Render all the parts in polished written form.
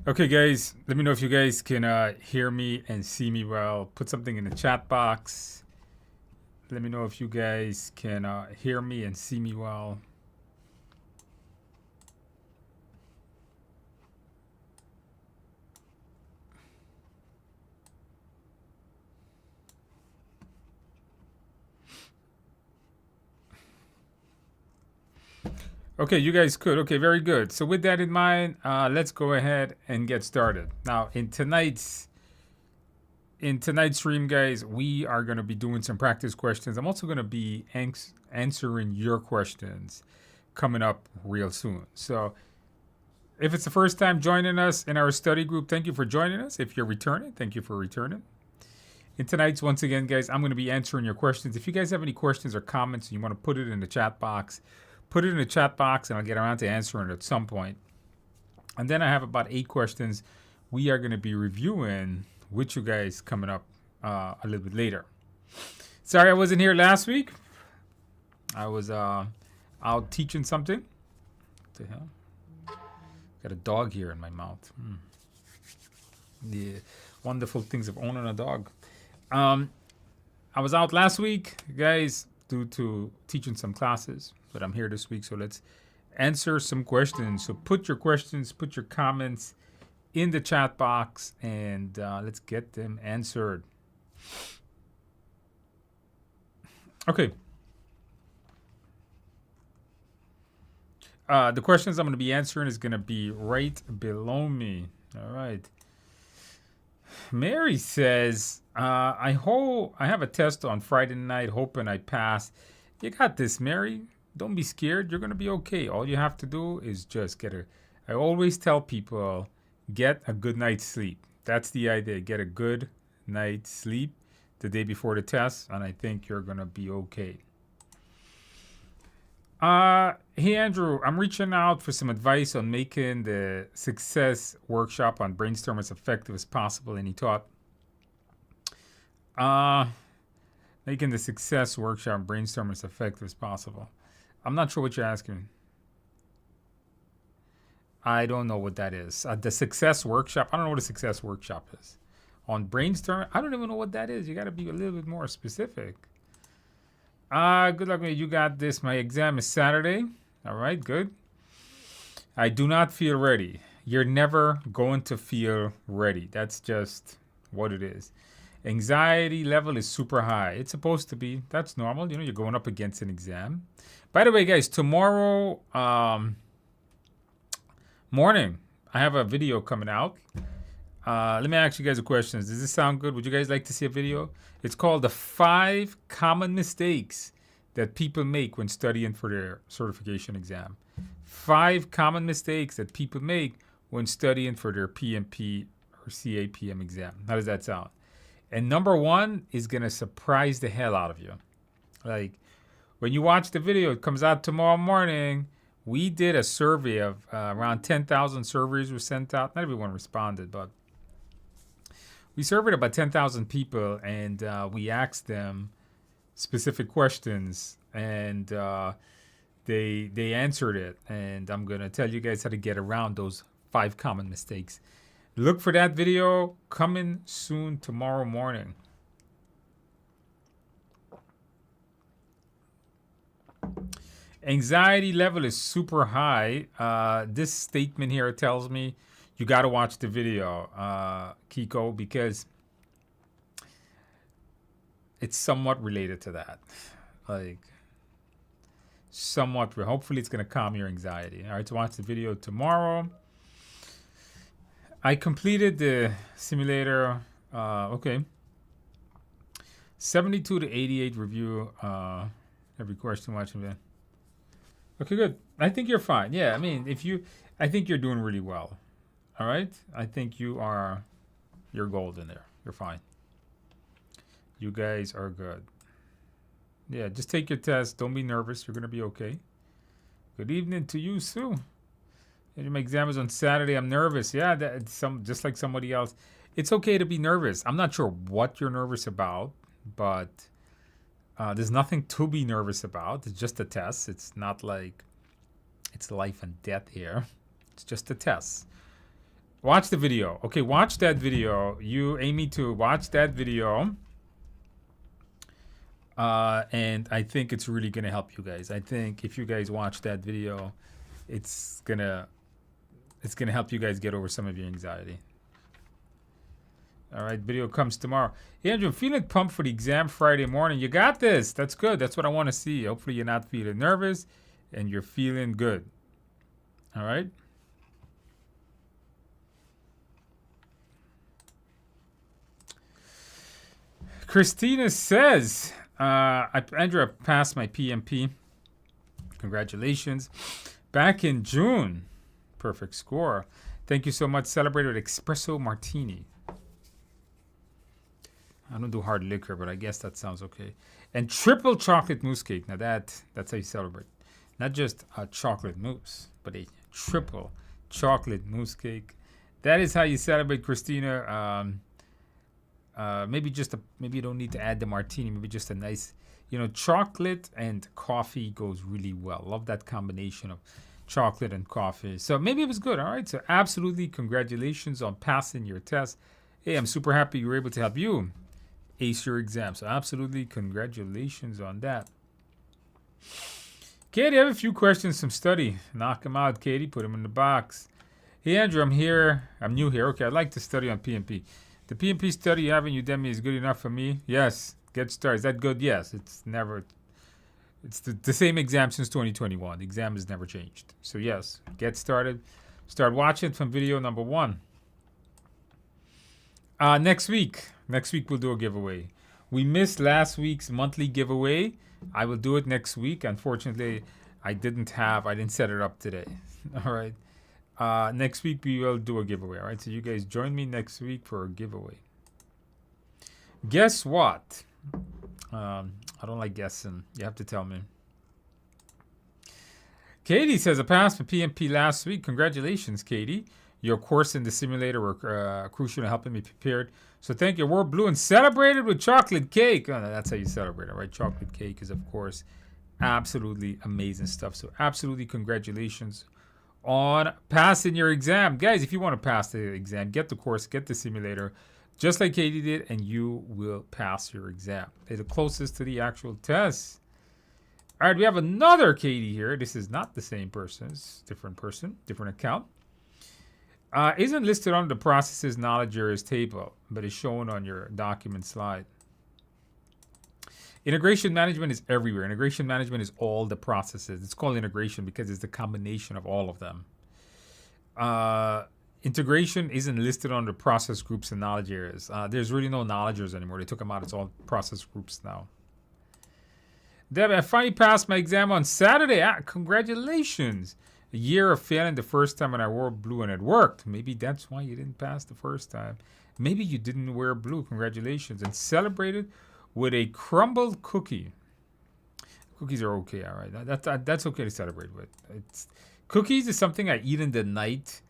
Okay, guys, let me know if you guys can hear me and see me well. Put something in the chat box. Let me know if you guys can hear me and see me well. Okay, you guys could. Okay, very good. So with that in mind, let's go ahead and get started. Now, in tonight's stream, guys, we are going to be doing some practice questions. I'm also going to be answering your questions coming up real soon. So if it's the first time joining us in our study group, thank you for joining us. If you're returning, thank you for returning. In tonight's, once again, guys, I'm going to be answering your questions. If you guys have any questions or comments and you want to put it in the chat box, put it in the chat box and I'll get around to answering it at some point. And then I have about 8 questions we are going to be reviewing with you guys coming up a little bit later. Sorry I wasn't here last week. I was out teaching something. What the hell? Got a dog here in my mouth. The wonderful things of owning a dog. I was out last week, guys, due to teaching some classes, but I'm here this week, so let's answer some questions. So put your questions, put your comments in the chat box, and let's get them answered. Okay. The questions I'm going to be answering is going to be right below me. All right. Mary says, I have a test on Friday night, hoping I pass. You got this, Mary. Don't be scared. You're going to be okay. All you have to do is just I always tell people, get a good night's sleep. That's the idea. Get a good night's sleep the day before the test, and I think you're going to be okay. Hey, Andrew, I'm reaching out for some advice on making the success workshop on brainstorm as effective as possible. Any thought? Making the success workshop on brainstorm as effective as possible. I'm not sure what you're asking. I don't know what that is. The success workshop. I don't know what a success workshop is. On brainstorm, I don't even know what that is. You got to be a little bit more specific. Good luck, man. You got this. My exam is Saturday. All right, good. I do not feel ready. You're never going to feel ready. That's just what it is. Anxiety level is super high. It's supposed to be. That's normal. You know, you're going up against an exam. By the way, guys, tomorrow morning, I have a video coming out. Let me ask you guys a question. Does this sound good? Would you guys like to see a video? It's called the 5 common mistakes that people make when studying for their certification exam. 5 common mistakes that people make when studying for their PMP or CAPM exam. How does that sound? And number 1 is going to surprise the hell out of you. Like, when you watch the video, it comes out tomorrow morning. We did a survey of around 10,000 surveys were sent out. Not everyone responded, but we surveyed about 10,000 people, and we asked them specific questions, and they answered it. And I'm going to tell you guys how to get around those 5 common mistakes. Look for that video coming soon tomorrow morning. Anxiety level is super high. This statement here tells me you got to watch the video, Kiko, because it's somewhat related to that. Like, somewhat. Hopefully, it's going to calm your anxiety. All right, so watch the video tomorrow. I completed the simulator. Okay. 72 to 88 review. Every question watching that. Okay, good. I think you're fine. Yeah, I mean, I think you're doing really well. All right? I think you're golden there. You're fine. You guys are good. Yeah, just take your test. Don't be nervous. You're going to be okay. Good evening to you, Sue. My exam is on Saturday. I'm nervous. Yeah, that's just like somebody else. It's okay to be nervous. I'm not sure what you're nervous about, but there's nothing to be nervous about. It's just a test. It's not like it's life and death here. It's just a test. Watch the video. Okay, watch that video. You, Amy, too. Watch that video. And I think it's really going to help you guys. I think if you guys watch that video, it's gonna help you guys get over some of your anxiety. All right, video comes tomorrow. Hey, Andrew, I'm feeling pumped for the exam Friday morning. You got this. That's good. That's what I want to see. Hopefully you're not feeling nervous and you're feeling good. All right. Christina says, Andrew, I passed my PMP. Congratulations. Back in June. Perfect score. Thank you so much. Celebrated with espresso martini. I don't do hard liquor, but I guess that sounds okay. And triple chocolate mousse cake. Now that's how you celebrate. Not just a chocolate mousse, but a triple chocolate mousse cake. That is how you celebrate, Christina. Maybe you don't need to add the martini. Maybe just a nice, chocolate and coffee goes really well. Love that combination of chocolate and coffee. So maybe it was good. All right. So absolutely congratulations on passing your test. Hey, I'm super happy you were able to help you ace your exam. So absolutely congratulations on that. Katie, I have a few questions from study. Knock them out, Katie. Put them in the box. Hey, Andrew, I'm here. I'm new here. Okay, I'd like to study on PMP. The PMP study you have in Udemy is good enough for me? Yes. Get started. Is that good? Yes. It's the same exam since 2021. The exam has never changed. So yes, get started. Start watching from video number 1. Next week we'll do a giveaway. We missed last week's monthly giveaway. I will do it next week. Unfortunately, I didn't set it up today. All right. Next week we will do a giveaway. All right. So you guys join me next week for a giveaway. Guess what? I don't like guessing. You have to tell me. Katie says, I passed my PMP last week. Congratulations, Katie. Your course in the simulator were crucial in helping me prepared. So thank you. Wore blue and celebrated with chocolate cake. Oh, that's how you celebrate it, right? Chocolate cake is, of course, absolutely amazing stuff. So absolutely congratulations on passing your exam. Guys, if you want to pass the exam, get the course, get the simulator, just like Katie did, and you will pass your exam. They're the closest to the actual test. All right, we have another Katie here. This is not the same person. It's a different person, different account. Isn't listed on the processes knowledge areas table, but is shown on your document slide. Integration management is everywhere. Integration management is all the processes. It's called integration because it's the combination of all of them. Integration isn't listed on the process groups and knowledge areas. There's really no knowledge areas anymore. They took them out. It's all process groups now. Deb, I finally passed my exam on Saturday. Congratulations. A year of failing the first time when I wore blue and it worked. Maybe that's why you didn't pass the first time. Maybe you didn't wear blue. Congratulations. And celebrated with a crumbled cookie. Cookies are okay, all right. That's okay to celebrate with. Cookies is something I eat in the night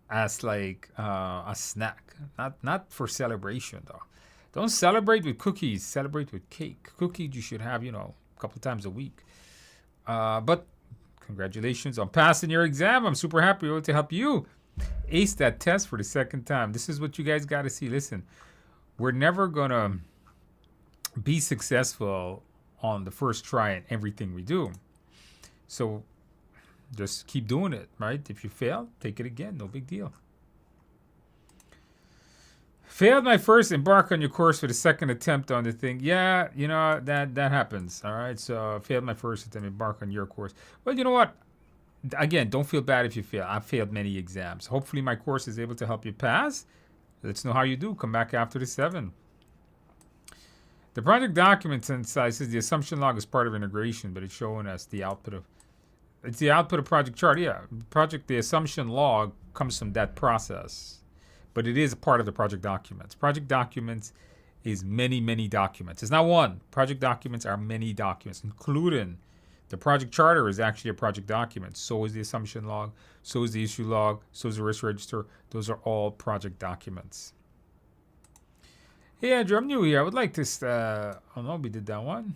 as like a snack. Not for celebration, though. Don't celebrate with cookies. Celebrate with cake. Cookies you should have, a couple times a week. But congratulations on passing your exam. I'm super happy to help you ace that test for the second time. This is what you guys got to see. Listen, we're never going to be successful on the first try in everything we do. So just keep doing it, right? If you fail, take it again. No big deal. Failed my first, embark on your course for the second attempt on the thing. Yeah, that happens. All right. So failed my first attempt, embark on your course. Well, you know what? Again, don't feel bad if you fail. I've failed many exams. Hopefully my course is able to help you pass. Let's know how you do. Come back after the 7. The project document says the assumption log is part of integration, but it's showing us the output of project chart. Yeah, the assumption log comes from that process. But it is a part of the project documents. Project documents is many, many documents. It's not one. Project documents are many documents, including the project charter is actually a project document. So is the assumption log. So is the issue log. So is the risk register. Those are all project documents. Hey, Andrew, I'm new here. I would like to... oh, no, we did that one.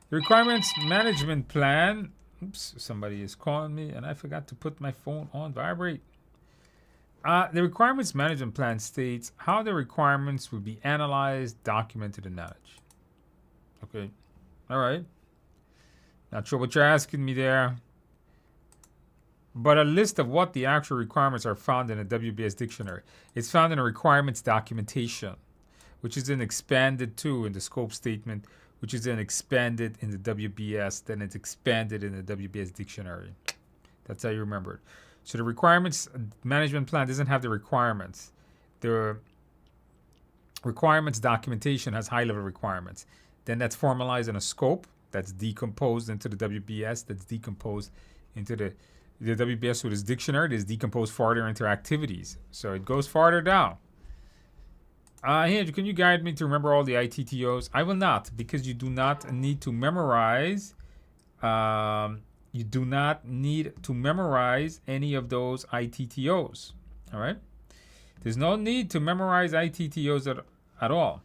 The requirements management plan. Oops, somebody is calling me, and I forgot to put my phone on vibrate. The requirements management plan states how the requirements will be analyzed, documented, and managed. Okay. All right. Not sure what you're asking me there. But a list of what the actual requirements are found in a WBS dictionary. It's found in a requirements documentation, which is then expanded to in the scope statement, which is then expanded in the WBS, then it's expanded in the WBS dictionary. That's how you remember it. So the requirements management plan doesn't have the requirements. The requirements documentation has high-level requirements. Then that's formalized in a scope that's decomposed into the WBS, that's decomposed into the WBS with its dictionary, is decomposed farther into activities. So it goes farther down. Hey, Andrew, can you guide me to remember all the ITTOs? I will not, because you do not need to memorize. You do not need to memorize any of those ITTOs. All right? There's no need to memorize ITTOs at all.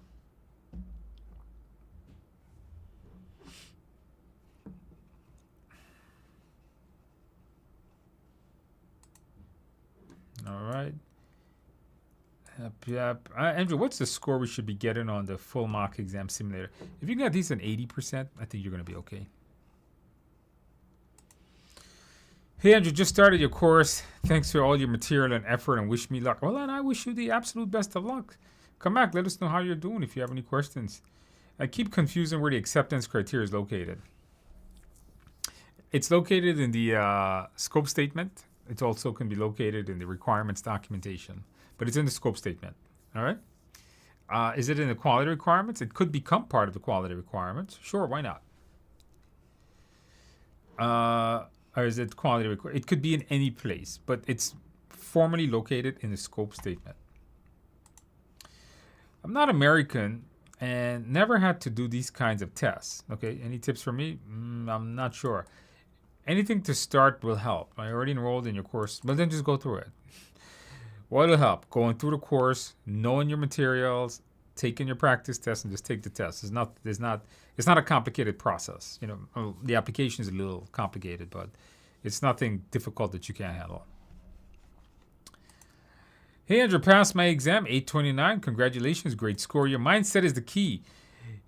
All right. Yep. Andrew, what's the score we should be getting on the full mock exam simulator? If you get at least an 80%, I think you're going to be okay. Hey, Andrew, just started your course. Thanks for all your material and effort and wish me luck. Well, and I wish you the absolute best of luck. Come back. Let us know how you're doing if you have any questions. I keep confusing where the acceptance criteria is located. It's located in the scope statement. It also can be located in the requirements documentation, but it's in the scope statement. All right. Is it in the quality requirements? It could become part of the quality requirements. Sure, why not? Or is it quality requirement? It could be in any place, but it's formally located in the scope statement. I'm not American and never had to do these kinds of tests. Okay, any tips for me? I'm not sure. Anything to start will help. I already enrolled in your course, but then just go through it. What'll help? Going through the course, knowing your materials, taking your practice test, and just take the test. It's not a complicated process. You know, the application is a little complicated, but it's nothing difficult that you can't handle. Hey, Andrew, passed my exam, 829. Congratulations, great score. Your mindset is the key.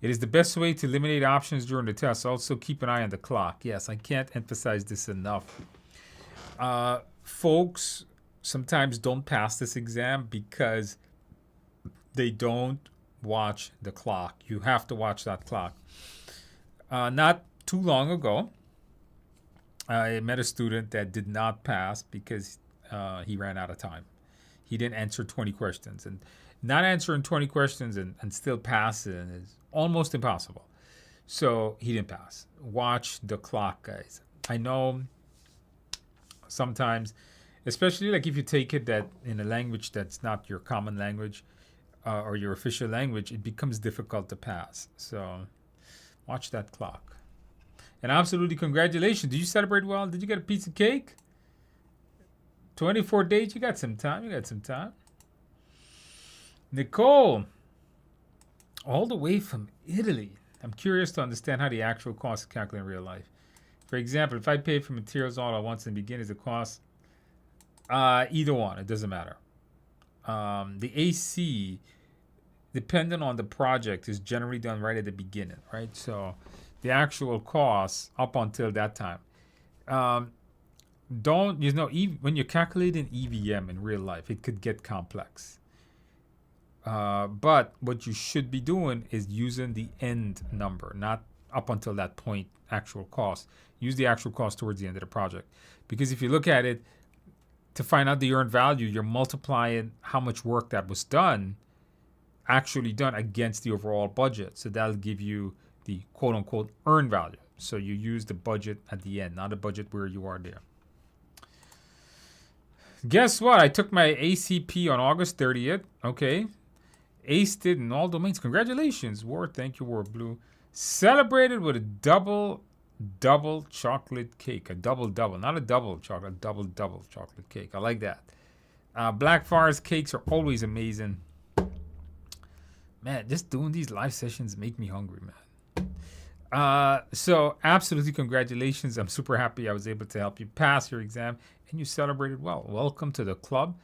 It is the best way to eliminate options during the test. Also, keep an eye on the clock. Yes, I can't emphasize this enough. Folks sometimes don't pass this exam because they don't watch the clock. You have to watch that clock. Not too long ago, I met a student that did not pass because he ran out of time. He didn't answer 20 questions. And not answering 20 questions and still passing is almost impossible. So he didn't pass. Watch the clock, guys. I know sometimes, especially like if you take it that in a language that's not your common language or your official language, it becomes difficult to pass. So watch that clock. And absolutely congratulations. Did you celebrate well? Did you get a piece of cake? 24 days? You got some time. Nicole, all the way from Italy. I'm curious to understand how the actual cost is calculated in real life. For example, if I pay for materials all at once in the beginning, is the cost? Either one. It doesn't matter. The AC, depending on the project, is generally done right at the beginning, right? So the actual cost up until that time. When you're calculating EVM in real life, it could get complex. But what you should be doing is using the end number, not up until that point, actual cost. Use the actual cost towards the end of the project. Because if you look at it, to find out the earned value, you're multiplying how much work that was done, actually done against the overall budget. So that'll give you the quote unquote earned value. So you use the budget at the end, not a budget where you are there. Guess what? I took my ACP on August 30th. Okay. Aced it in all domains. Congratulations, Ward. Thank you, Ward Blue. Celebrated with a double chocolate cake. A double, not a double chocolate, double chocolate cake. I like that. Black Forest cakes are always amazing. Man, just doing these live sessions make me hungry, man. So absolutely congratulations. I'm super happy I was able to help you pass your exam and you celebrated well. Welcome to the club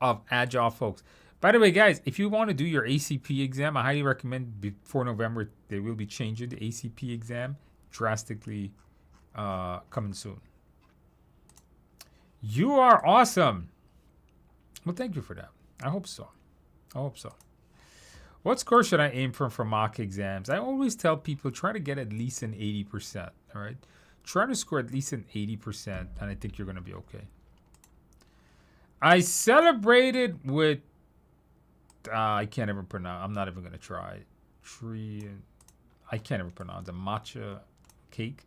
of Agile folks. By the way, guys, if you want to do your ACP exam, I highly recommend before November, they will be changing the ACP exam drastically coming soon. You are awesome. Well, thank you for that. I hope so. I hope so. What score should I aim for mock exams? I always tell people try to get at least an 80%. All right, try to score at least an 80%, and I think you're going to be okay. I celebrated with. I can't even pronounce. I'm not even going to try. I can't even pronounce a matcha cake.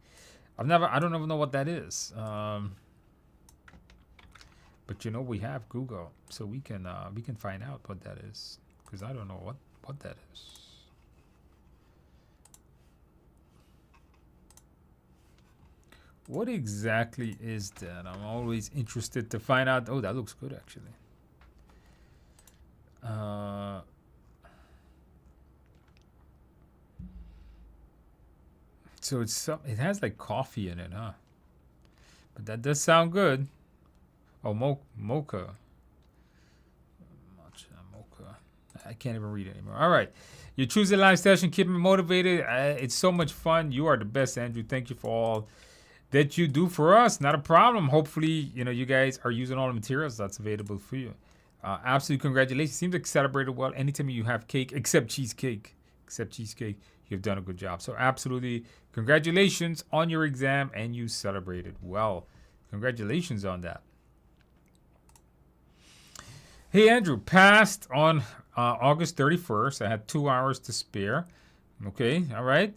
I don't even know what that is. But you know, we have Google, so we can find out what that is, because I don't know what that is. What exactly is that? I'm always interested to find out. Oh, that looks good, actually. So it has like coffee in it, huh? But that does sound good. Oh, mocha. Mocha. I can't even read it anymore. All right. You choose a live session. Keep me motivated. It's so much fun. You are the best, Andrew. Thank you for all that you do for us. Not a problem. Hopefully, you guys are using all the materials that's available for you. Absolutely, congratulations. Seems like you celebrated well. Anytime you have cake, except cheesecake, you've done a good job. So absolutely, congratulations on your exam, and you celebrated well. Congratulations on that. Hey, Andrew, passed on August 31st. I had 2 hours to spare. Okay, all right.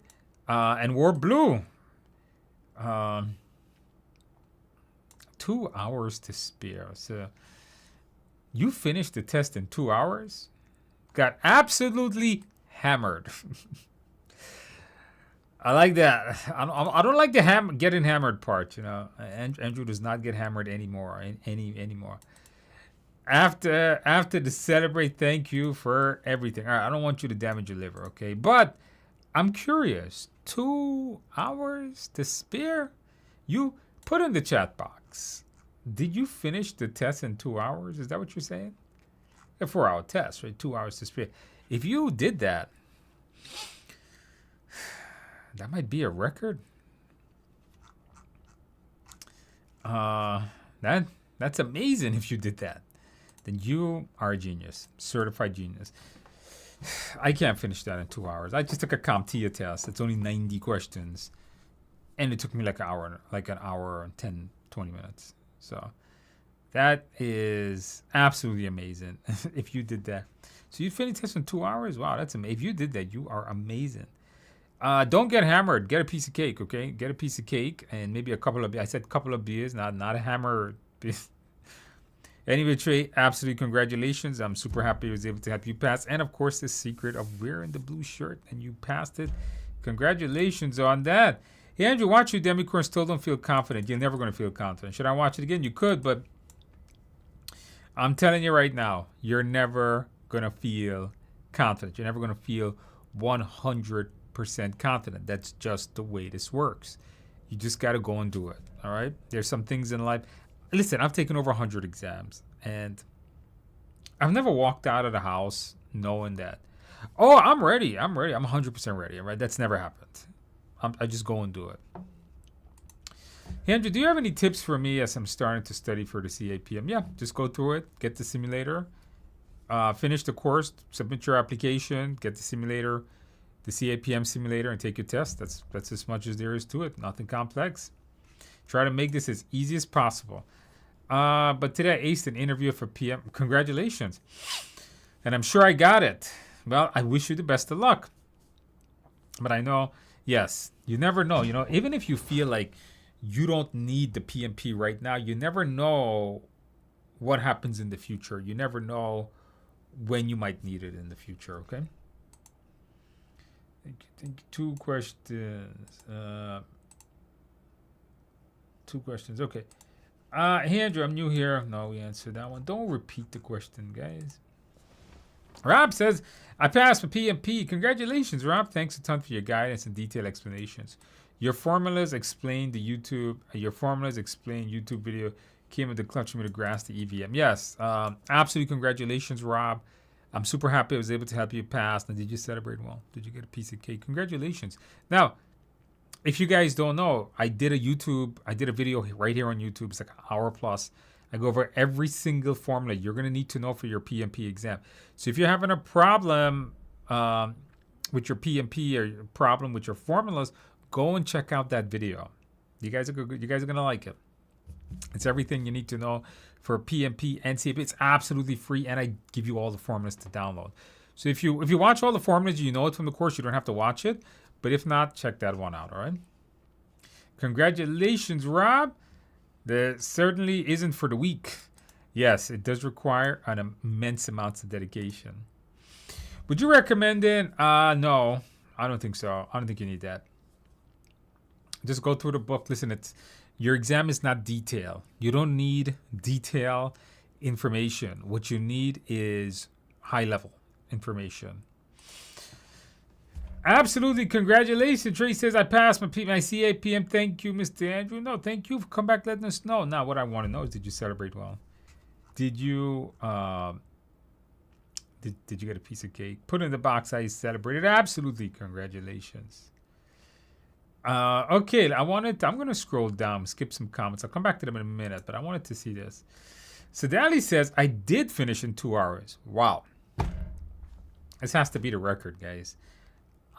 And wore blue. 2 hours to spare. So you finished the test in 2 hours? Got absolutely hammered. I like that. I don't like the getting hammered part, Andrew does not get hammered anymore. Anymore. After the celebrate, thank you for everything. All right, I don't want you to damage your liver, okay? But I'm curious. 2 hours to spare? You put in the chat box. Did you finish the test in 2 hours? Is that what you're saying? A 4-hour test, right? 2 hours to spare. If you did that, that might be a record. That's amazing if you did that. Then you are a genius, certified genius. I can't finish that in 2 hours. I just took a CompTIA test. It's only 90 questions. And it took me like an hour and 10, 20 minutes. So that is absolutely amazing if you did that. So you finished the test in 2 hours? Wow, that's amazing. If you did that, you are amazing. Don't get hammered. Get a piece of cake, okay? Get a piece of cake and maybe a couple of, I said couple of beers, not a hammer. Anyway, Trey, absolutely congratulations. I'm super happy I was able to help you pass. And of course, the secret of wearing the blue shirt and you passed it. Congratulations on that. Hey, Andrew, watch your Udemy course. Still don't feel confident. You're never going to feel confident. Should I watch it again? You could, but I'm telling you right now, you're never going to feel confident. You're never going to feel 100% confident. That's just the way this works. You just got to go and do it. All right? There's some things in life. Listen, I've taken over 100 exams, and I've never walked out of the house knowing that, oh, I'm ready. I'm 100% ready. Right? That's never happened. I just go and do it. Hey, Andrew, do you have any tips for me as I'm starting to study for the CAPM? Yeah, just go through it, get the simulator, finish the course, submit your application, get the simulator, the CAPM simulator, and take your test. That's as much as there is to it. Nothing complex. Try to make this as easy as possible. But today I aced an interview for PM. Congratulations. And I'm sure I got it. Well, I wish you the best of luck. But I know, yes, you never know. Even if you feel like you don't need the PMP right now, you never know what happens in the future. You never know when you might need it in the future, okay? Thank you. 2 questions. 2 questions. Okay. Hey, Andrew, I'm new here. No, we answered that one. Don't repeat the question, guys. Rob says, I passed for PMP. Congratulations, Rob. Thanks a ton for your guidance and detailed explanations. Your formulas explain YouTube video came with the clutch for me to grasp the EVM. Yes, absolutely. Congratulations, Rob. I'm super happy I was able to help you pass. Now, did you celebrate well? Did you get a piece of cake? Congratulations. Now, if you guys don't know, I did a video right here on YouTube. It's like an hour plus. I go over every single formula you're going to need to know for your PMP exam. So if you're having a problem with your PMP or your problem with your formulas, go and check out that video. You guys are going to like it. It's everything you need to know for PMP and CAPM. It's absolutely free, and I give you all the formulas to download. So if you watch all the formulas, you know it from the course. You don't have to watch it. But if not, check that one out, all right? Congratulations, Rob. That certainly isn't for the weak. Yes, it does require an immense amount of dedication. Would you recommend it? No, I don't think so. I don't think you need that. Just go through the book. Listen, your exam is not detail. You don't need detail information. What you need is high-level information. Absolutely. Congratulations. Trey says, I passed my CAPM. Thank you, Mr. Andrew. No, thank you for coming back letting us know. Now, what I want to know is, did you celebrate well? Did you did you get a piece of cake? Put in the box how you celebrated. Absolutely. Congratulations. Okay, I'm going to scroll down, skip some comments. I'll come back to them in a minute, but I wanted to see this. So Dali says, I did finish in 2 hours. Wow. This has to be the record, guys.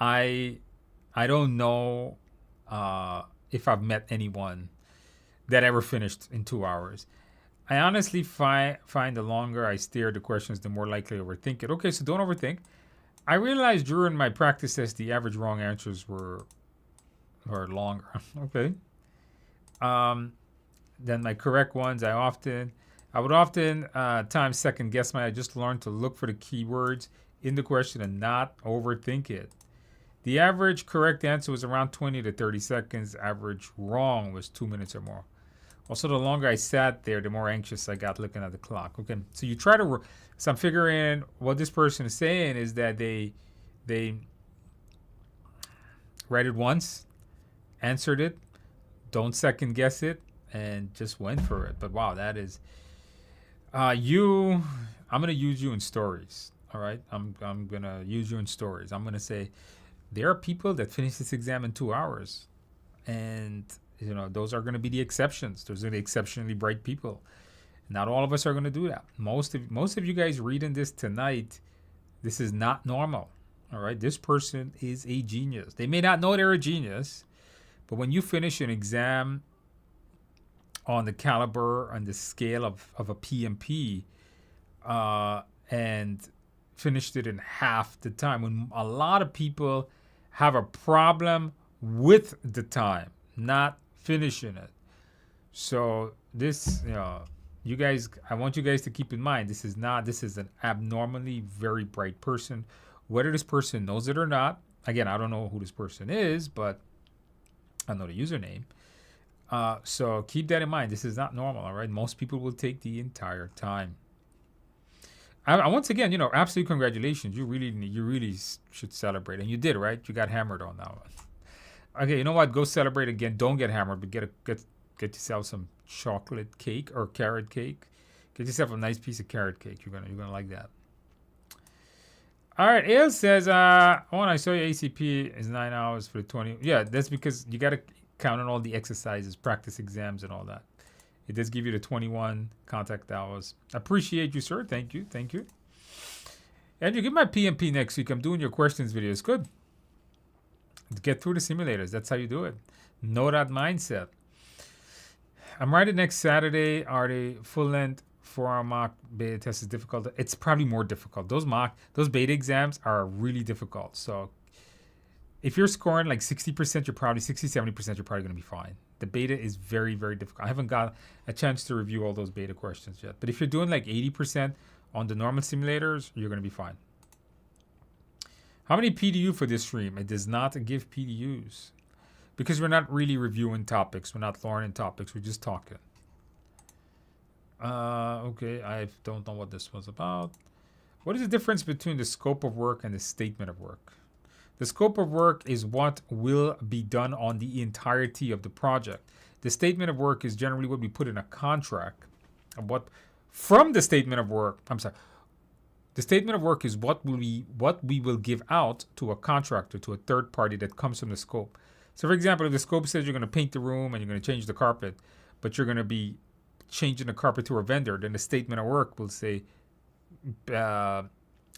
I don't know if I've met anyone that ever finished in 2 hours. I honestly find the longer I stare at the questions, the more likely I overthink it. Okay, so don't overthink. I realized during my practice test, the average wrong answers were longer. Okay. Then my correct ones, I would often times second guess I just learned to look for the keywords in the question and not overthink it. The average correct answer was around 20 to 30 seconds. Average wrong was 2 minutes or more. Also, the longer I sat there, the more anxious I got looking at the clock. Okay, so you try to. So I'm figuring what this person is saying is that they read it once, answered it, don't second guess it, and just went for it. But wow, that is I'm gonna use you in stories. All right, I'm gonna use you in stories. I'm gonna say, there are people that finish this exam in 2 hours, and those are going to be the exceptions. Those are the exceptionally bright people. Not all of us are going to do that. Most of you guys reading this tonight, this is not normal. All right, this person is a genius. They may not know they're a genius, but when you finish an exam on the caliber and the scale of a PMP, and finished it in half the time, when a lot of people have a problem with the time, not finishing it. So this, you guys, I want you guys to keep in mind, this is an abnormally very bright person. Whether this person knows it or not, again, I don't know who this person is, but I know the username. So keep that in mind. This is not normal, all right? Most people will take the entire time. Once again, absolute congratulations. You really should celebrate, and you did, right? You got hammered on that one. Okay, you know what? Go celebrate again. Don't get hammered, but get yourself some chocolate cake or carrot cake. Get yourself a nice piece of carrot cake. You're gonna like that. All right, Ale says, when I saw your ACP is 9 hours for the 20. Yeah, that's because you gotta count on all the exercises, practice exams, and all that. It does give you the 21 contact hours. Appreciate you, sir. Thank you. And you get my PMP next week. I'm doing your questions videos. Good. Get through the simulators. That's how you do it. Know that mindset. I'm writing next Saturday. Are they full length for our mock beta test is difficult? It's probably more difficult. Those beta exams are really difficult. So if you're scoring like 60%, you're probably 70%, you're probably going to be fine. The beta is very, very difficult. I haven't got a chance to review all those beta questions yet. But if you're doing like 80% on the normal simulators, you're going to be fine. How many PDU for this stream? It does not give PDUs because we're not really reviewing topics. We're not learning topics. We're just talking. Okay, I don't know what this was about. What is the difference between the scope of work and the statement of work? The scope of work is what will be done on the entirety of the project. The statement of work is generally what we put in a contract. From the statement of work, the statement of work is what we will give out to a contractor, to a third party that comes from the scope. So for example, if the scope says you're going to paint the room and you're going to change the carpet, but you're going to be changing the carpet to a vendor, then the statement of work will say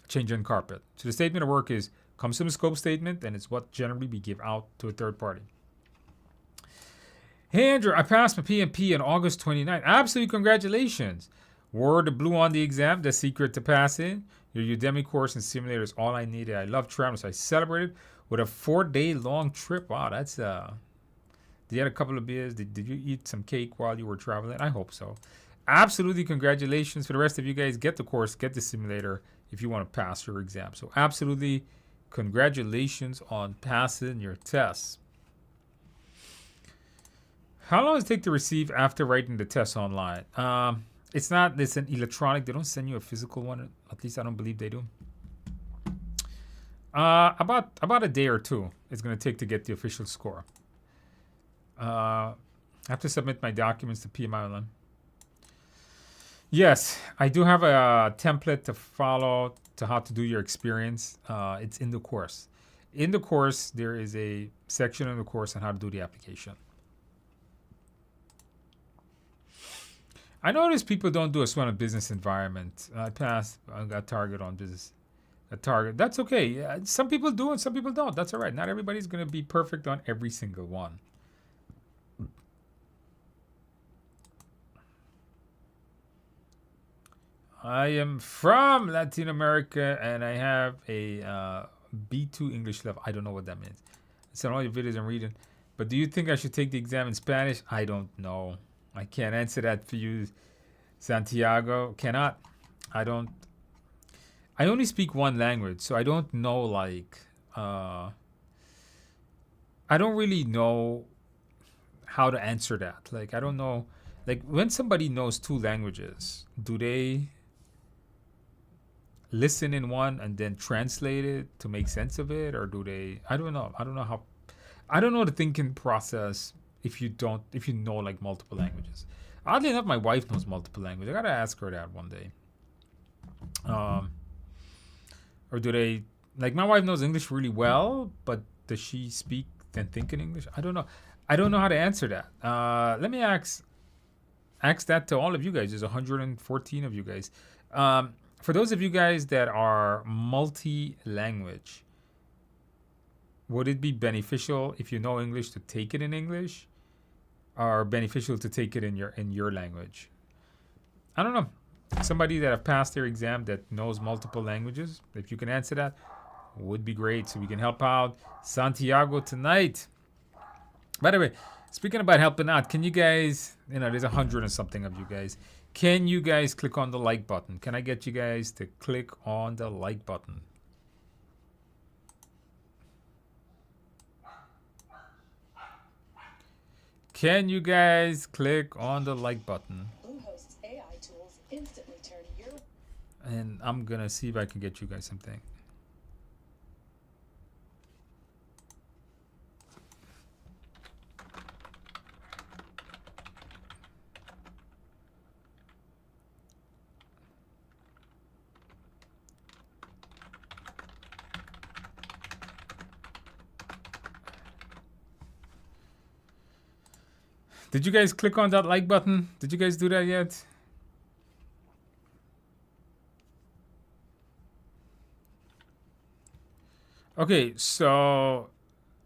changing carpet. So the statement of work comes from the scope statement, and it's what generally we give out to a third party. Hey Andrew, I passed my PMP on August 29th. Absolutely, congratulations. Wore the blue on the exam, the secret to passing. Your Udemy course and simulator is all I needed. I love traveling, so I celebrated with a 4-day long trip. Wow, that's did you had a couple of beers? Did you eat some cake while you were traveling? I hope so. Absolutely, congratulations. For the rest of you guys, get the course, get the simulator if you want to pass your exam. So absolutely, congratulations on passing your tests. How long does it take to receive after writing the test online? It's an electronic. They don't send you a physical one. At least I don't believe they do. About a day or two it's going to take to get the official score. I have to submit my documents to PMI. Yes, I do have a template to follow to how to do your experience. It's in the course. In the course, there is a section in the course on how to do the application. I notice people don't do as well in business environment. I passed. I got target on business. A target. That's okay. Some people do and some people don't. That's all right. Not everybody's going to be perfect on every single one. I am from Latin America and I have a B2 English level. I don't know what that means. It's on all your videos I'm reading. But do you think I should take the exam in Spanish? I don't know. I can't answer that for you, Santiago. Cannot. I only speak one language, so I don't know, like, I don't really know how to answer that. Like, I don't know. Like, when somebody knows two languages, do they listen in one and then translate it to make sense of it? Or do they, I don't know. I don't know the thinking process if you know like multiple languages. Oddly enough, my wife knows multiple languages. I gotta ask her that one day. Or do they, like, my wife knows English really well, but does she speak and think in English? I don't know. I don't know how to answer that. Let me ask that to all of you guys. There's 114 of you guys. For those of you guys that are multi-language, would it be beneficial if you know English to take it in English, or beneficial to take it in your language? I don't know. Somebody that have passed their exam that knows multiple languages, if you can answer that, would be great, so we can help out Santiago tonight. By the way, speaking about helping out, can you guys, there's 100 and something of you guys. Can you guys click on the like button? Can I get you guys to click on the like button? Can you guys click on the like button? Bluehost's AI tools instantly turn your... And I'm gonna see if I can get you guys something. Did you guys click on that like button? Did you guys do that yet? Okay, so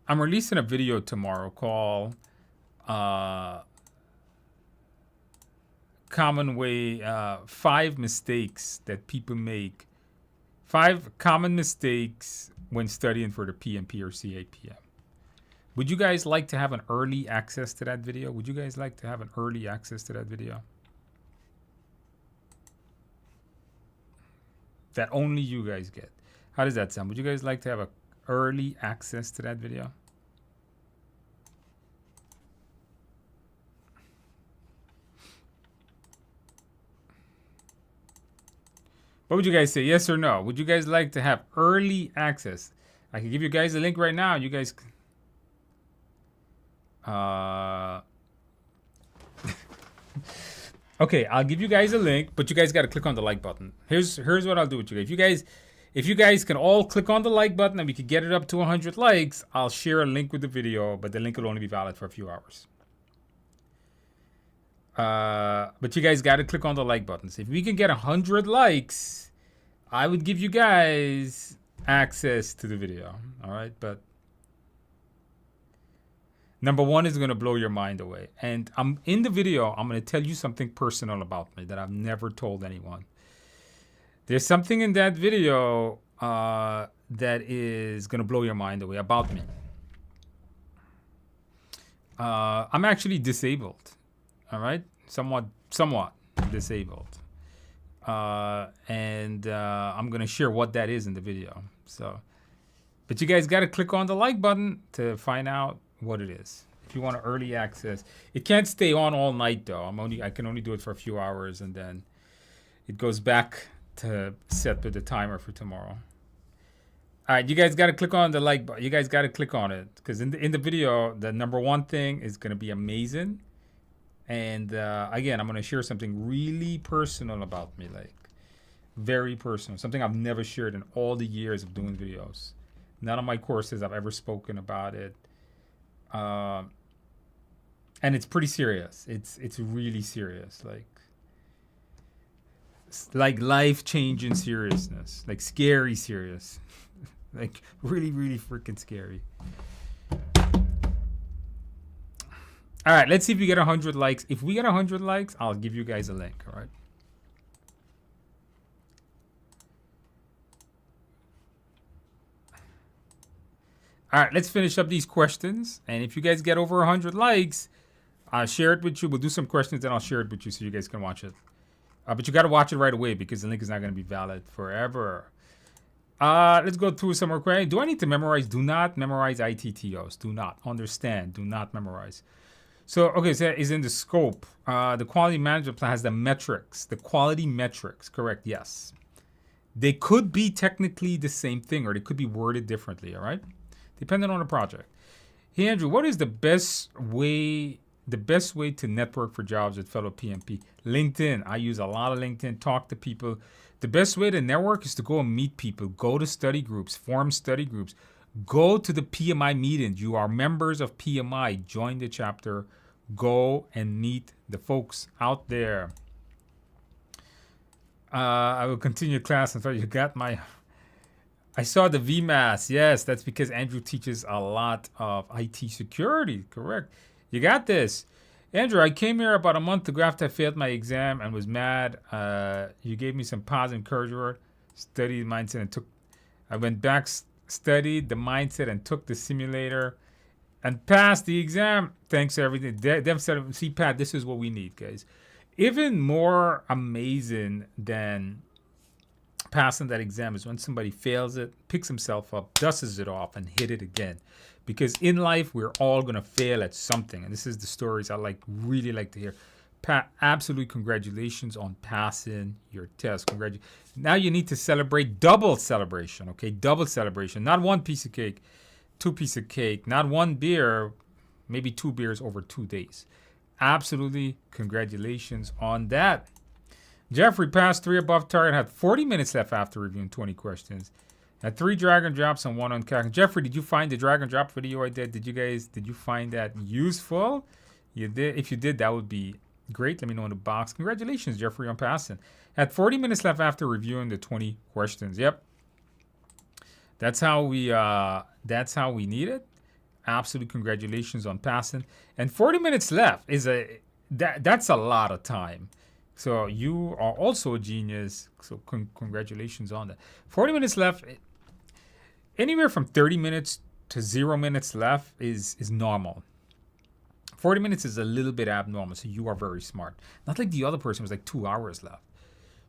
I'm releasing a video tomorrow called Common Way 5 mistakes that people make. 5 common mistakes when studying for the PMP or CAPM. Would you guys like to have an early access to that video? Would you guys like to have an early access to that video? That only you guys get. How does that sound? Would you guys like to have an early access to that video? What would you guys say? Yes or no? Would you guys like to have early access? I can give you guys a link right now. You guys... Okay, I'll give you guys a link, but you guys got to click on the like button. Here's what I'll do with you guys. If you guys can all click on the like button and we could get it up to 100 likes, I'll share a link with the video, but the link will only be valid for a few hours. But you guys got to click on the like buttons. If we can get 100 likes, I would give you guys access to the video. All right, but number one is going to blow your mind away. And in the video, I'm going to tell you something personal about me that I've never told anyone. There's something in that video that is going to blow your mind away about me. I'm actually disabled. All right? Somewhat disabled. And I'm going to share what that is in the video. So, but you guys got to click on the like button to find out what it is. If you want early access, it can't stay on all night though. I can only do it for a few hours, and then it goes back to set with the timer for tomorrow. All right, you guys got to click on the like button. You guys got to click on it because in the video, the number one thing is going to be amazing. And again, I'm going to share something really personal about me, like very personal, something I've never shared in all the years of doing videos. None of my courses I've ever spoken about it. And it's pretty serious. It's really serious, like life-changing seriousness, like scary serious, like really, really freaking scary. All right, let's see if we get 100 likes. If we get 100 likes, I'll give you guys a link, all right? All right, let's finish up these questions. And if you guys get over 100 likes, I'll share it with you. We'll do some questions, and I'll share it with you so you guys can watch it. But you got to watch it right away because the link is not going to be valid forever. Let's go through some more questions. Do I need to memorize? Do not memorize ITTOs. Do not. Understand. Do not memorize. So, okay, so that is in the scope. The quality management plan has the metrics. The quality metrics, correct, yes. They could be technically the same thing, or they could be worded differently, all right? Depending on the project. Hey, Andrew, what is the best way to network for jobs with fellow PMP? LinkedIn. I use a lot of LinkedIn, talk to people. The best way to network is to go and meet people. Go to study groups, form study groups. Go to the PMI meetings. You are members of PMI. Join the chapter. Go and meet the folks out there. I will continue class until you got my... I saw the VMAS. Yes, that's because Andrew teaches a lot of IT security. Correct. You got this. Andrew, I came here about a month ago after I failed my exam and was mad. You gave me some positive encouragement. Studied mindset and I went back, studied the mindset and took the simulator and passed the exam. Thanks to everything. Dev said, see, Pat, this is what we need, guys. Even more amazing than passing that exam is when somebody fails it, picks himself up, dusts it off, and hit it again. Because in life, we're all going to fail at something. And this is the stories I really like to hear. Pat, absolutely congratulations on passing your test. Now you need to celebrate double celebration, okay? Double celebration. Not one piece of cake, 2 pieces of cake, not one beer, maybe 2 beers over 2 days. Absolutely congratulations on that. Jeffrey passed 3 above target, had 40 minutes left after reviewing 20 questions. Had 3 drag and drops and 1 on CAPM. Jeffrey, did you find the drag and drop video I did? Did you find that useful? You did. If you did, that would be great. Let me know in the box. Congratulations, Jeffrey, on passing. Had 40 minutes left after reviewing the 20 questions. Yep. That's how we need it. Absolute congratulations on passing. And 40 minutes left is that's a lot of time. So you are also a genius. So congratulations on that. 40 minutes left. Anywhere from 30 minutes to 0 minutes left is normal. 40 minutes is a little bit abnormal. So you are very smart. Not like the other person was like 2 hours left.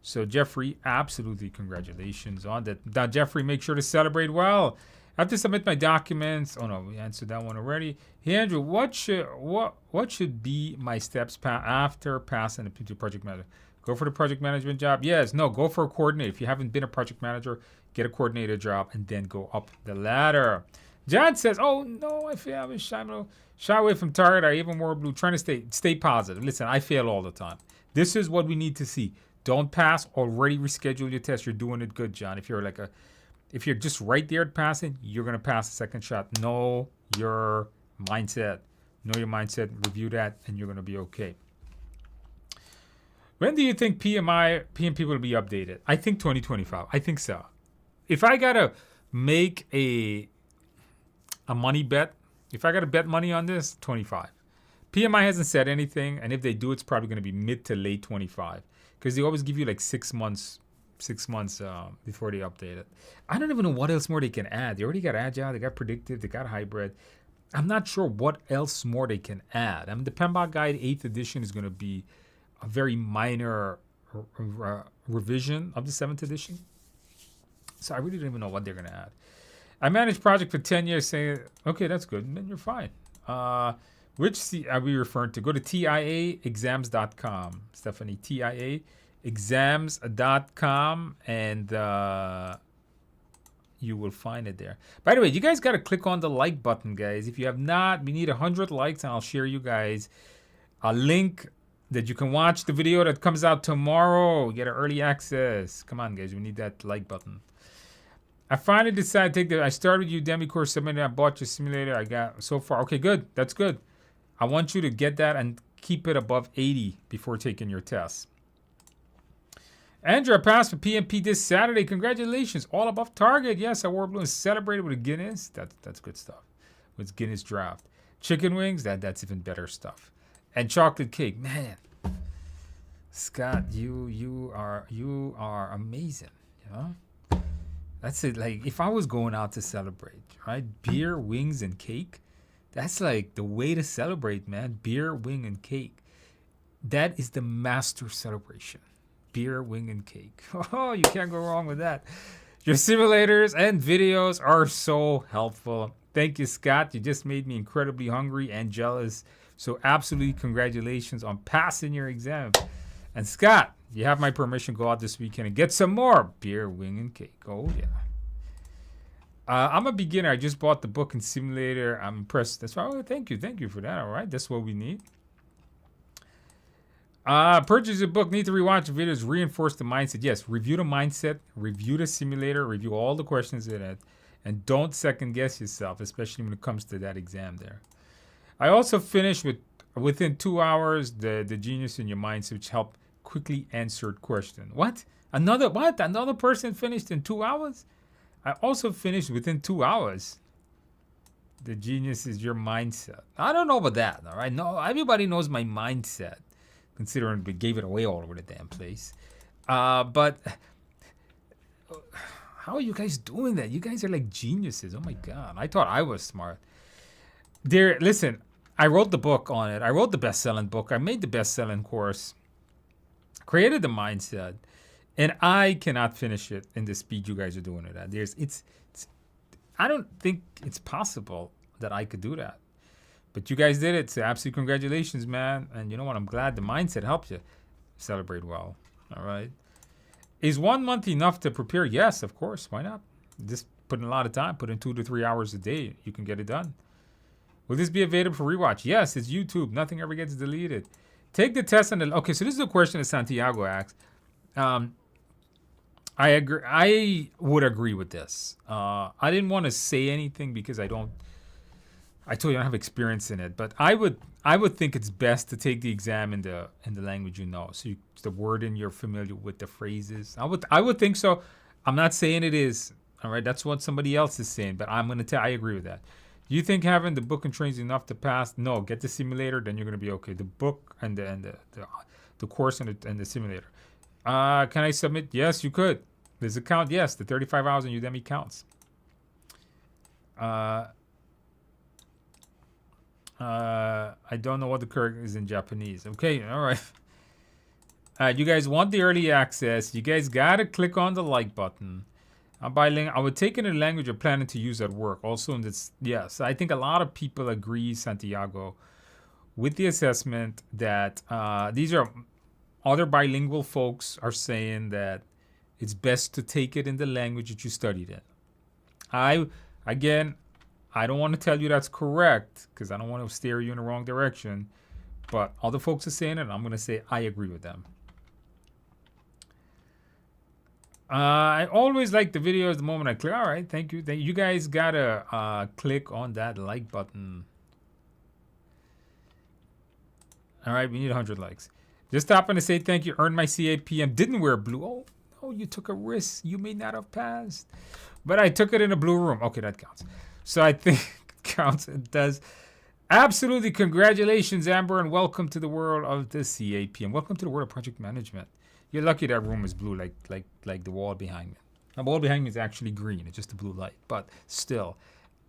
So Jeffrey, absolutely congratulations on that. Now, Jeffrey, make sure to celebrate well. I have to submit my documents. Oh no, we answered that one already. Hey Andrew, what should be my steps after passing the PMP project manager? Go for the project management job? Yes. No, go for a coordinator. If you haven't been a project manager, get a coordinator job and then go up the ladder. John says, oh no, I fail. I'm shy away from target. I even more blue. Trying to stay positive. Listen, I fail all the time. This is what we need to see. Don't pass. Already reschedule your test. You're doing it good, John. If you're just right there at passing, you're gonna pass the second shot. Know your mindset. Know your mindset. Review that, and you're gonna be okay. When do you think PMP will be updated? I think 2025. I think so. If I gotta make a money bet, if I gotta bet money on this, 25. PMI hasn't said anything, and if they do, it's probably gonna be mid to late 25, because they always give you like 6 months before they update it. I don't even know what else more they can add. They already got Agile, they got Predictive, they got Hybrid. I'm not sure what else more they can add. I mean, the PMBOK Guide 8th edition is gonna be a very minor revision of the 7th edition. So I really don't even know what they're going to add. I managed project for 10 years saying, okay, that's good. Then you're fine. Which are we referring to? Go to TIAexams.com, Stephanie, TIAexams.com, and you will find it there. By the way, you guys got to click on the like button, guys. If you have not, we need 100 likes, and I'll share you guys a link that you can watch the video that comes out tomorrow. Get early access. Come on, guys. We need that like button. I finally decided to take I started Udemy course submitted. I bought your simulator. I got so far. Okay, good. That's good. I want you to get that and keep it above 80 before taking your test. Andrew, I passed for PMP this Saturday. Congratulations. All above target. Yes, I wore blue and celebrated with a Guinness. That's good stuff. With Guinness draft. Chicken wings. That's even better stuff. And chocolate cake, man. Scott, you are amazing. You know, that's it. Like if I was going out to celebrate, right? Beer, wings, and cake. That's like the way to celebrate, man. Beer, wing, and cake. That is the master celebration. Beer, wing, and cake. Oh, you can't go wrong with that. Your simulators and videos are so helpful. Thank you, Scott. You just made me incredibly hungry and jealous. So absolutely congratulations on passing your exam. And Scott, you have my permission. Go out this weekend and get some more beer, wing, and cake. Oh, yeah. I'm a beginner. I just bought the book and simulator. I'm impressed. That's why. Oh, thank you. Thank you for that. All right. That's what we need. Purchase a book. Need to rewatch the videos. Reinforce the mindset. Yes. Review the mindset. Review the simulator. Review all the questions in it. And don't second guess yourself, especially when it comes to that exam there. I also finished within 2 hours the Genius in Your Mindset, which helped quickly answered question. What? Another person finished in 2 hours? I also finished within 2 hours. The Genius is Your Mindset. I don't know about that. All right, no, everybody knows my mindset, considering we gave it away all over the damn place. But how are you guys doing that? You guys are like geniuses. Oh my God, I thought I was smart. Listen. I wrote the book on it. I wrote the best-selling book. I made the best-selling course. Created the mindset. And I cannot finish it in the speed you guys are doing it at. I don't think it's possible that I could do that. But you guys did it. So absolutely congratulations, man. And you know what? I'm glad the mindset helped you celebrate well. All right. Is 1 month enough to prepare? Yes, of course. Why not? Just put in a lot of time. Put in 2 to 3 hours a day. You can get it done. Will this be available for rewatch? Yes, it's YouTube. Nothing ever gets deleted. Take the test on the... Okay, so this is a question that Santiago asked. I agree. I would agree with this. I didn't want to say anything because I told you I don't have experience in it. But I would think it's best to take the exam in the language you know. So the wording you're familiar with, the phrases. I would think so. I'm not saying it is. All right, that's what somebody else is saying. But I'm going to tell. I agree with that. Do you think having the book and trains is enough to pass? No, get the simulator, then you're going to be okay. The book and the course and the simulator. Can I submit? Yes, you could. Does it count? Yes, the 35 hours on Udemy counts. I don't know what the correct is in Japanese. Okay, all right. You guys want the early access. You guys got to click on the like button. I'm bilingual. I would take it in a language you're planning to use at work. Also in this, yes, I think a lot of people agree, Santiago, with the assessment that these are other bilingual folks are saying that it's best to take it in the language that you studied in. I don't want to tell you that's correct because I don't want to steer you in the wrong direction. But other folks are saying it, and I'm going to say I agree with them. I always like the videos the moment I click. All right, thank you. You guys got to click on that like button. All right, we need 100 likes. Just stopping to say thank you. Earned my CAPM. Didn't wear blue. Oh, no, you took a risk. You may not have passed. But I took it in a blue room. Okay, that counts. So I think it counts. It does. Absolutely. Congratulations, Amber, and welcome to the world of the CAPM. Welcome to the world of project management. You're lucky that room is blue like the wall behind me. The wall behind me is actually green. It's just a blue light. But still,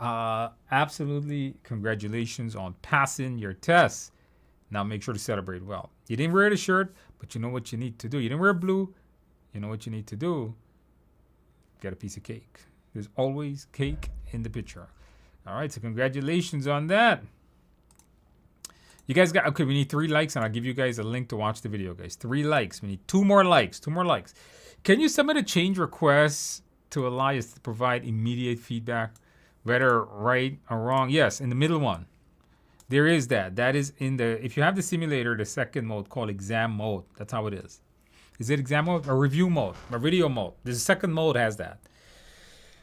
absolutely congratulations on passing your tests. Now make sure to celebrate well. You didn't wear the shirt, but you know what you need to do. You didn't wear blue. You know what you need to do. Get a piece of cake. There's always cake in the picture. All right, so congratulations on that. You guys got, okay, we need 3 likes, and I'll give you guys a link to watch the video, guys. 3 likes. We need 2 more likes. 2 more likes. Can you submit a change request to allow us to provide immediate feedback, whether right or wrong? Yes, in the middle one. There is that. That is in the, if you have the simulator, the second mode called exam mode. That's how it is. Is it exam mode or review mode or video mode? The second mode has that.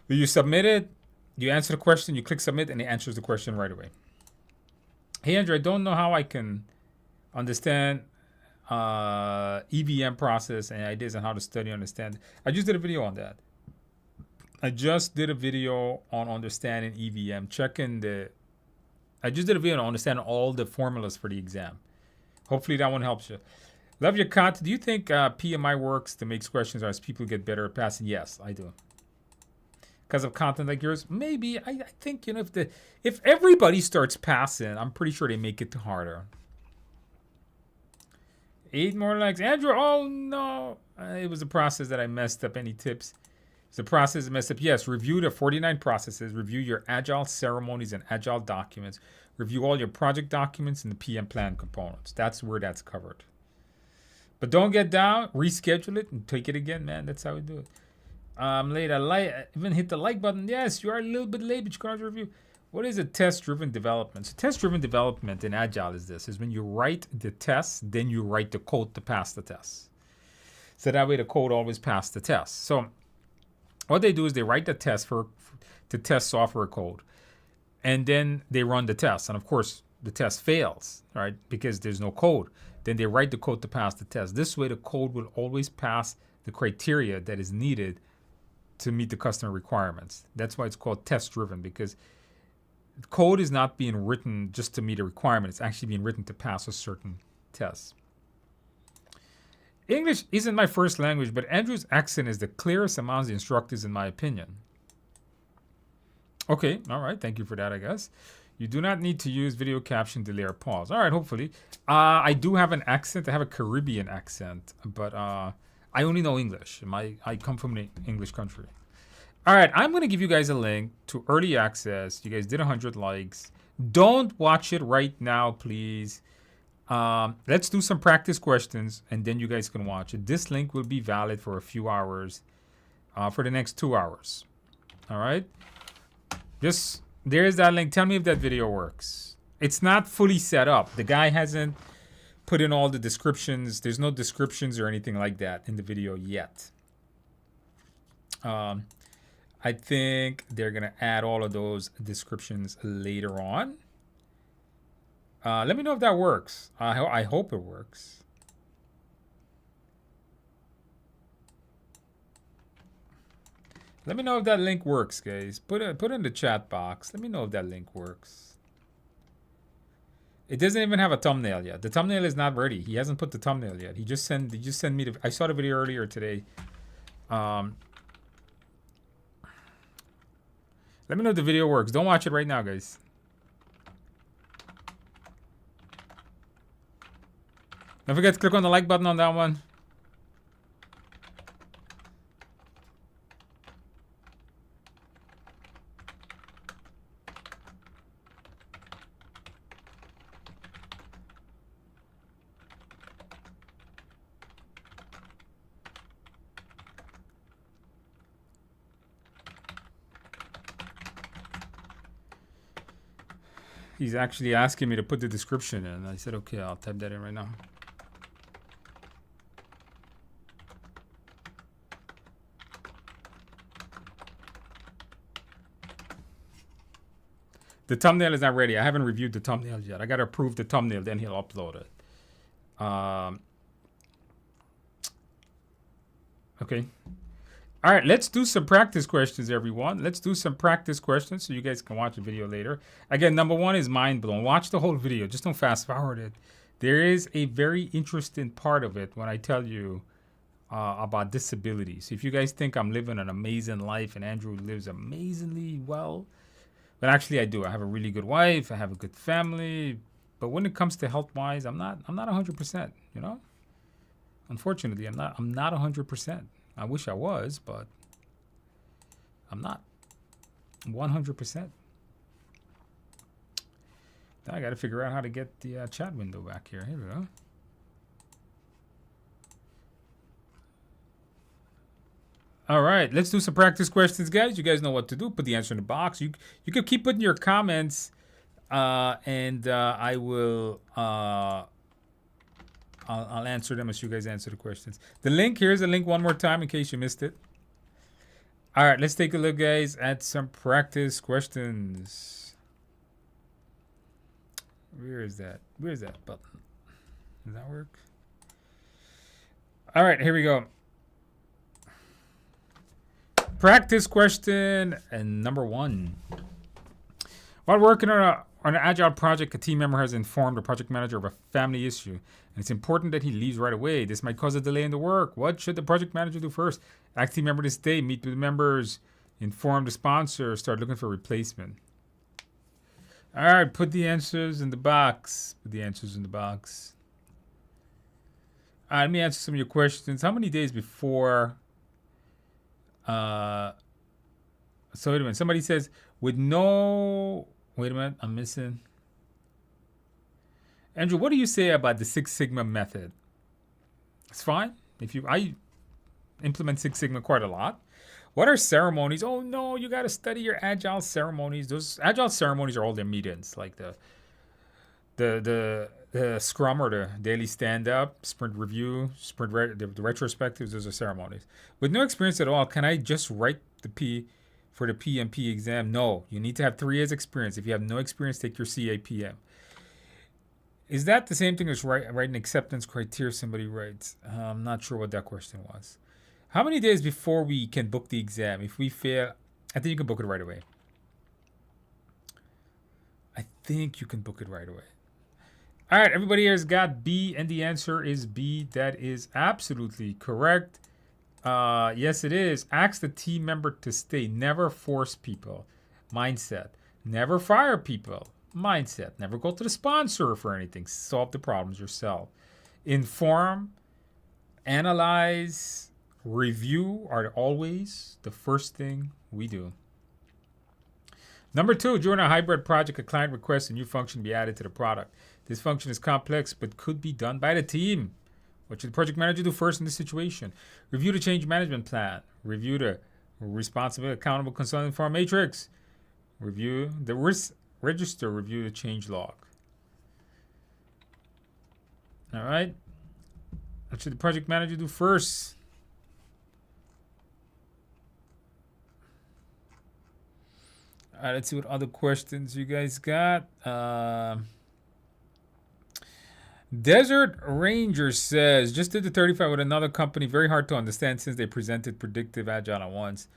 You submit it, you answer the question, you click submit, and it answers the question right away. Hey, Andrew, I don't know how I can understand EVM process and ideas on how to study and understand. I just did a video on that. I just did a video on understanding EVM, I just did a video on understanding all the formulas for the exam. Hopefully that one helps you. Love your content. Do you think PMI works to make questions as people get better at passing? Yes, I do. Because of content like yours? Maybe. I think, you know, if everybody starts passing, I'm pretty sure they make it harder. 8 more likes. Andrew, oh no. It was a process that I messed up. Any tips? It's a process that messed up. Yes, review the 49 processes. Review your Agile ceremonies and Agile documents. Review all your project documents and the PM plan components. That's where that's covered. But don't get down. Reschedule it and take it again, man. That's how we do it. Late. I even hit the like button. Yes, you are a little bit late, but you can always review. What is a test-driven development? So test-driven development in Agile is when you write the test, then you write the code to pass the test. So that way the code always passes the test. So what they do is they write the test to test software code, and then they run the test. And of course, the test fails, right? Because there's no code. Then they write the code to pass the test. This way, the code will always pass the criteria that is needed to meet the customer requirements. That's why it's called test-driven, because code is not being written just to meet a requirement. It's actually being written to pass a certain test. English isn't my first language, but Andrew's accent is the clearest amongst the instructors, in my opinion. Okay, all right. Thank you for that, I guess. You do not need to use video caption, delay, or pause. All right, hopefully. I do have an accent. I have a Caribbean accent, but I only know English. I come from an English country. All right, I'm going to give you guys a link to early access. You guys did 100 likes. Don't watch it right now, please. Let's do some practice questions, and then you guys can watch it. This link will be valid for a few hours, for the next 2 hours. All right? There's that link. Tell me if that video works. It's not fully set up. The guy hasn't put in all the descriptions. There's no descriptions or anything like that in the video yet. I think they're going to add all of those descriptions later on. Let me know if that works. I hope it works. Let me know if that link works, guys. Put it in the chat box. Let me know if that link works. It doesn't even have a thumbnail yet. The thumbnail is not ready. He hasn't put the thumbnail yet. He just sent me the. I saw the video earlier today. Let me know if the video works. Don't watch it right now, guys. Don't forget to click on the like button on that one. He's actually asking me to put the description in. I said, okay, I'll type that in right now. The thumbnail is not ready. I haven't reviewed the thumbnail yet. I got to approve the thumbnail, then he'll upload it. Okay. All right, let's do some practice questions, everyone. Let's do some practice questions so you guys can watch the video later. Again, number one is mind blown. Watch the whole video. Just don't fast forward it. There is a very interesting part of it when I tell you about disabilities. If you guys think I'm living an amazing life and Andrew lives amazingly well, but actually I do. I have a really good wife. I have a good family. But when it comes to health-wise, I'm not 100%, you know? Unfortunately, I'm not 100%. I wish I was, but I'm not 100%. Now I got to figure out how to get the chat window back here. Here we go. All right, let's do some practice questions, guys. You guys know what to do. Put the answer in the box. You can keep putting your comments, and I will I'll answer them as you guys answer the questions. The link, here's the link one more time in case you missed it. All right, let's take a look, guys, at some practice questions. Where is that? Where's that button? Does that work? All right, here we go. Practice question and number one. While working on an Agile project, a team member has informed the project manager of a family issue, and it's important that he leaves right away. This might cause a delay in the work. What should the project manager do first? Ask team member to stay, meet with the members, inform the sponsor, start looking for a replacement. All right, put the answers in the box. Put the answers in the box. All right, let me answer some of your questions. How many days before... So wait a minute. Somebody says with no. Wait a minute. I'm missing. Andrew, what do you say about the Six Sigma method? It's fine. I implement Six Sigma quite a lot. What are ceremonies? Oh no, you got to study your Agile ceremonies. Those Agile ceremonies are all their meetings, like the Scrum or the daily stand-up, sprint review, the retrospectives. Those are ceremonies. With no experience at all, can I just write for the PMP exam? No, you need to have 3 years experience. If you have no experience, take your CAPM. Is that the same thing as writing acceptance criteria somebody writes? I'm not sure what that question was. How many days before we can book the exam? If we fail, I think you can book it right away. I think you can book it right away. All right, everybody here has got B, and the answer is B. That is absolutely correct. Yes, it is. Ask the team member to stay. Never force people. Mindset. Never fire people. Mindset. Never go to the sponsor for anything. Solve the problems yourself. Inform, analyze, review are always the first thing we do. Number 2, during a hybrid project, a client requests a new function be added to the product. This function is complex but could be done by the team. What should the project manager do first in this situation? Review the change management plan. Review the responsible, accountable consultant form matrix. Review the risk register. Review the change log. All right. What should the project manager do first? All right, let's see what other questions you guys got. Desert Ranger says, just did the 35 with another company. Very hard to understand since they presented predictive Agile at once.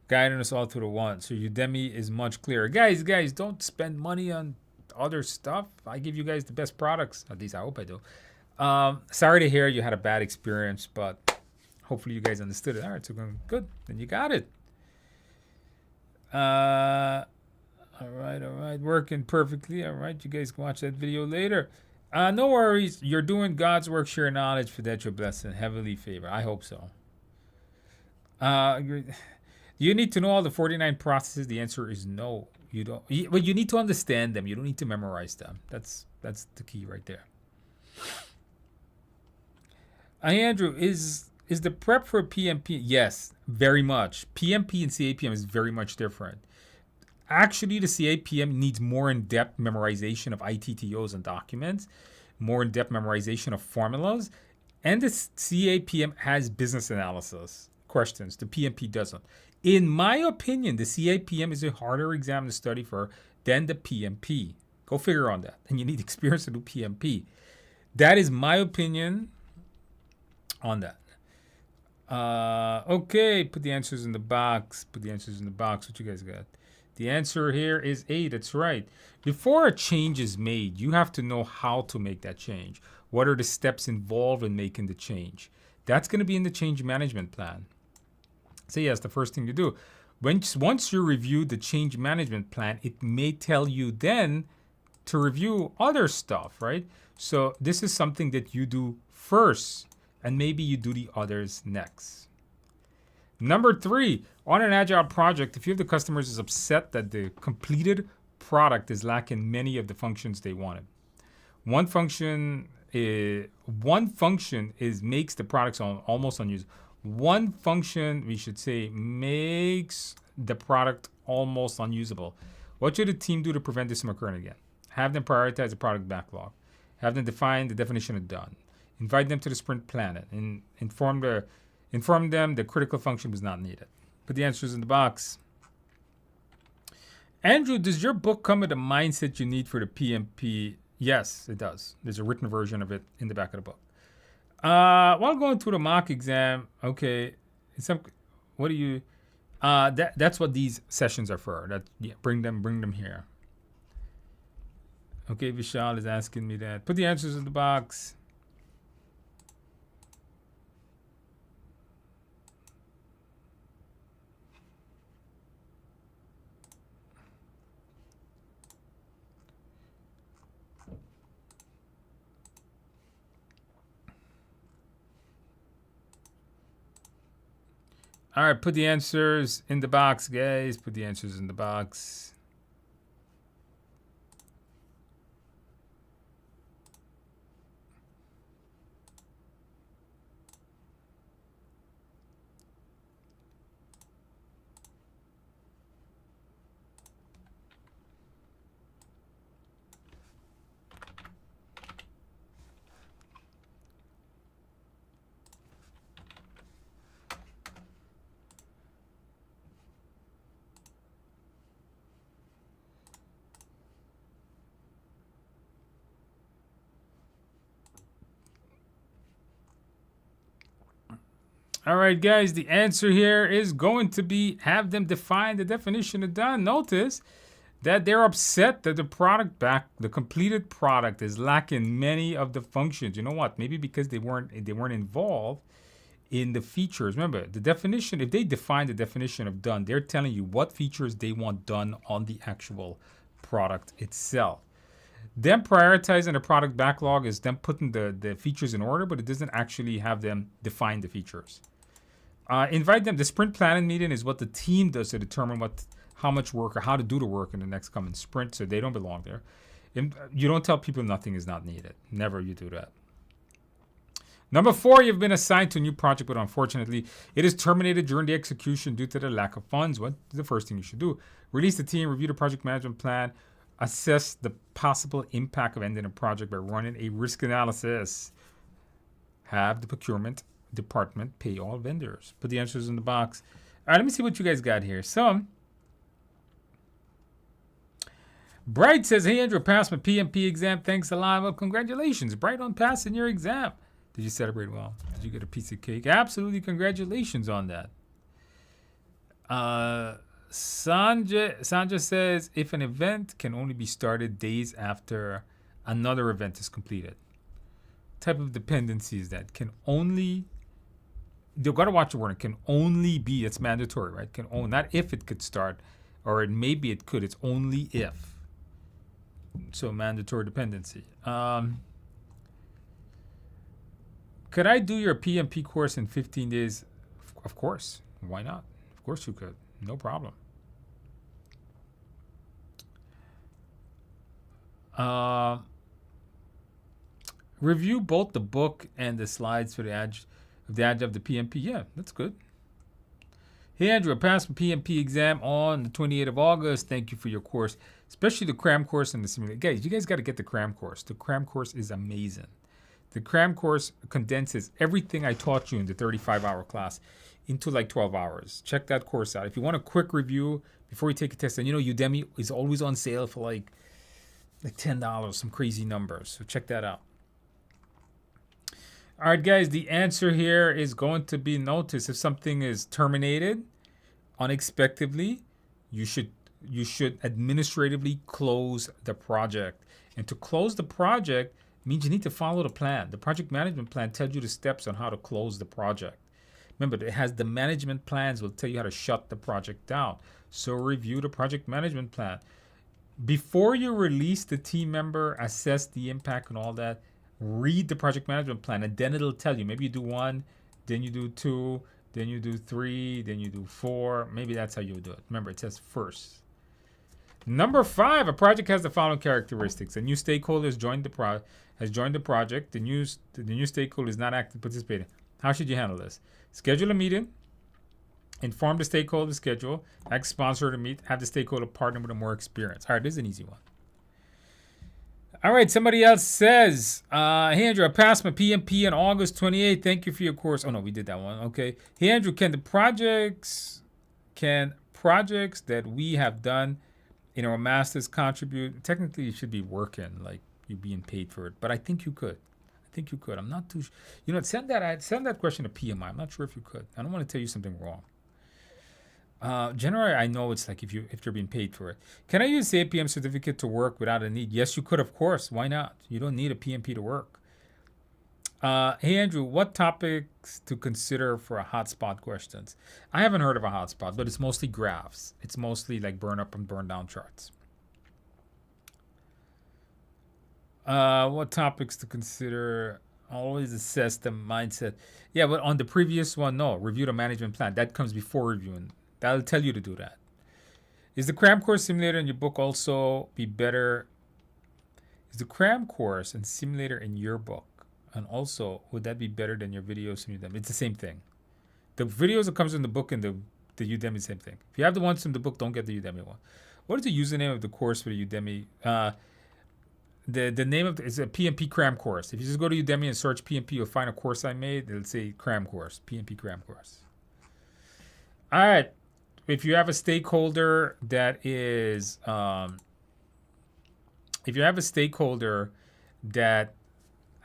Guiding us all to the one. So Udemy is much clearer. Guys, don't spend money on other stuff. I give you guys the best products. At least I hope I do. Sorry to hear you had a bad experience, but hopefully you guys understood it. All right, so good. Then you got it. All right. Working perfectly. All right, you guys can watch that video later. No worries. You're doing God's work, share knowledge, for that your blessing, heavenly favor. I hope so. Do you need to know all the 49 processes? The answer is no. You don't. But you need to understand them. You don't need to memorize them. That's the key right there. Andrew, is the prep for PMP? Yes, very much. PMP and CAPM is very much different. Actually, the CAPM needs more in-depth memorization of ITTOs and documents, more in-depth memorization of formulas, and the CAPM has business analysis questions. The PMP doesn't. In my opinion, the CAPM is a harder exam to study for than the PMP. Go figure on that. And you need experience to do PMP. That is my opinion on that. Okay, put the answers in the box. Put the answers in the box. What you guys got? The answer here is A. That's right. Before a change is made, you have to know how to make that change. What are the steps involved in making the change? That's going to be in the change management plan. So yes, the first thing you do. Once you review the change management plan, it may tell you then to review other stuff, right? So this is something that you do first, and maybe you do the others next. Number 3, on an Agile project, if you have the customers is upset that the completed product is lacking many of the functions they wanted. One function makes the products almost unusable. One function, we should say, makes the product almost unusable. What should the team do to prevent this from occurring again? Have them prioritize the product backlog. Have them define the definition of done. Invite them to the sprint plan and inform them the critical function was not needed. Put the answers in the box. Andrew, does your book come with the mindset you need for the PMP? Yes, it does. There's a written version of it in the back of the book. While going through the mock exam, okay, what do you? That's what these sessions are for. Bring them here. Okay, Vishal is asking me that. Put the answers in the box. All right, put the answers in the box, guys. Put the answers in the box. All right, guys, the answer here is going to be have them define the definition of done. Notice that they're upset that the completed product is lacking many of the functions. You know what? Maybe because they weren't involved in the features. Remember, the definition, if they define the definition of done, they're telling you what features they want done on the actual product itself. Them prioritizing the product backlog is them putting the features in order, but it doesn't actually have them define the features. Invite them. The sprint planning meeting is what the team does to determine how much work or how to do the work in the next coming sprint, so they don't belong there. And you don't tell people nothing is not needed. Never you do that. Number 4, you've been assigned to a new project, but unfortunately, it is terminated during the execution due to the lack of funds. What is the first thing you should do? Release the team, review the project management plan, assess the possible impact of ending a project by running a risk analysis. Have the procurement department pay all vendors. Put the answers in the box. All right, let me see what you guys got here. So, Bright says, hey, Andrew, passed my PMP exam. Thanks a lot. Well, congratulations, Bright, on passing your exam. Did you celebrate well? Did you get a piece of cake? Absolutely, congratulations on that. Sanja says, if an event can only be started days after another event is completed, type of dependencies that can only, you've got to watch the word, it can only be, it's mandatory, right? Can only, not if it could start, or maybe it could, it's only if. So mandatory dependency. Could I do your PMP course in 15 days? Of course. Why not? Of course you could. No problem. Review both the book and the slides for the Agile of the PMP. Yeah, that's good. Hey Andrew, I passed my PMP exam on the 28th of August. Thank you for your course, especially the cram course and the simulator. Guys, you guys got to get the cram course. The cram course is amazing. The cram course condenses everything I taught you in the 35-hour class into like 12 hours. Check that course out. If you want a quick review before you take a test, and you know Udemy is always on sale for like $10, some crazy numbers. So check that out. All right, guys, the answer here is going to be notice. If something is terminated unexpectedly, you should administratively close the project. And to close the project means you need to follow the plan. The project management plan tells you the steps on how to close the project. Remember, it has the management plans will tell you how to shut the project down. So review the project management plan. Before you release the team member, assess the impact and all that, read the project management plan, and then it'll tell you. Maybe you do 1, then you do 2, then you do 3, then you do 4. Maybe that's how you do it. Remember, it says first. Number 5, a project has the following characteristics. A new stakeholder has joined the project. The new stakeholder is not actively participating. How should you handle this? Schedule a meeting. Inform the stakeholder schedule. Ask sponsor to meet. Have the stakeholder partner with a more experience. All right, this is an easy one. All right, somebody else says, hey, Andrew, I passed my PMP on August 28th. Thank you for your course. Oh, no, we did that one. Okay. Hey, Andrew, can projects that we have done in our masters contribute? Technically, you should be working, like you're being paid for it. But I think you could. I'm not too sure. Send that question to PMI. I'm not sure if you could. I don't want to tell you something wrong. Generally, I know it's like if you're being paid for it. Can I use the APM certificate to work without a need? Yes, you could, of course. Why not? You don't need a PMP to work. Hey, Andrew, what topics to consider for a hotspot questions? I haven't heard of a hotspot, but it's mostly graphs. It's mostly like burn up and burn down charts. What topics to consider? Always assess the mindset. Yeah, but on the previous one, no. Review the management plan. That comes before reviewing. That'll tell you to do that. Is the cram course simulator in your book also be better? Is the cram course and simulator in your book? And also, would that be better than your videos in Udemy? It's the same thing. The videos that comes in the book and the Udemy, same thing. If you have the ones from the book, don't get the Udemy one. What is the username of the course for the Udemy? The name of it's a PMP cram course. If you just go to Udemy and search PMP, you'll find a course I made. It'll say cram course, PMP cram course. All right. If you have a stakeholder that is, if you have a stakeholder that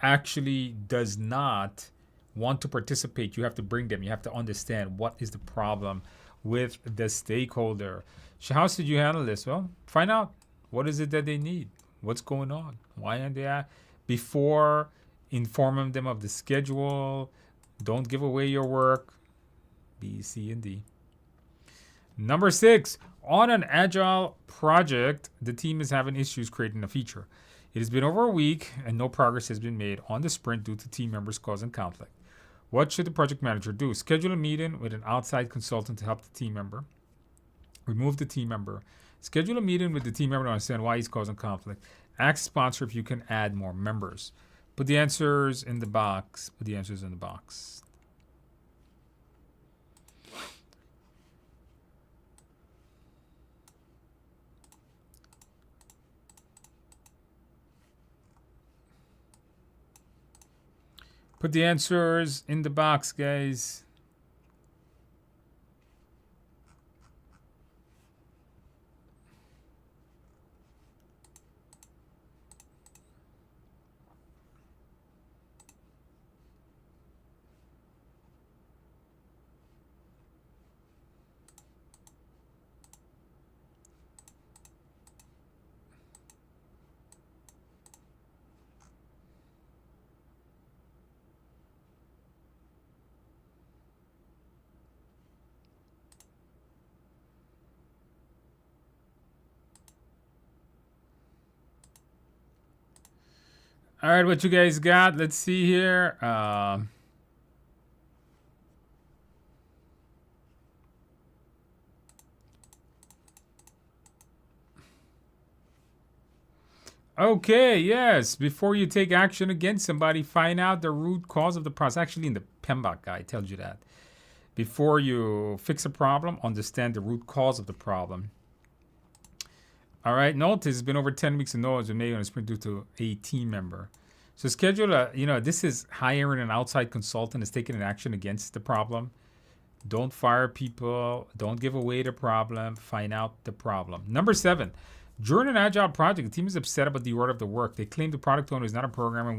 actually does not want to participate, you have to bring them. You have to understand what is the problem with the stakeholder. So how should you handle this? Well, find out what is it that they need. What's going on? Why aren't they at? Before informing them of the schedule, don't give away your work. B, C, and D. Number 6, on an Agile project, the team is having issues creating a feature. It has been over a week and no progress has been made on the sprint due to team members causing conflict. What should the project manager do? Schedule a meeting with an outside consultant to help the team member. Remove the team member. Schedule a meeting with the team member to understand why he's causing conflict. Ask sponsor if you can add more members. Put the answers in the box. Put the answers in the box, guys. All right, what you guys got? Let's see here. Okay, yes. Before you take action against somebody, find out the root cause of the process. Actually, in the PMBOK guide tells you that. Before you fix a problem, understand the root cause of the problem. All right, notice it's been over 10 weeks and no one's been made on a sprint due to a team member. So schedule a, this is hiring an outside consultant is taking an action against the problem. Don't fire people. Don't give away the problem. Find out the problem. Number 7, during an agile project, the team is upset about the order of the work. They claim the product owner is not a programmer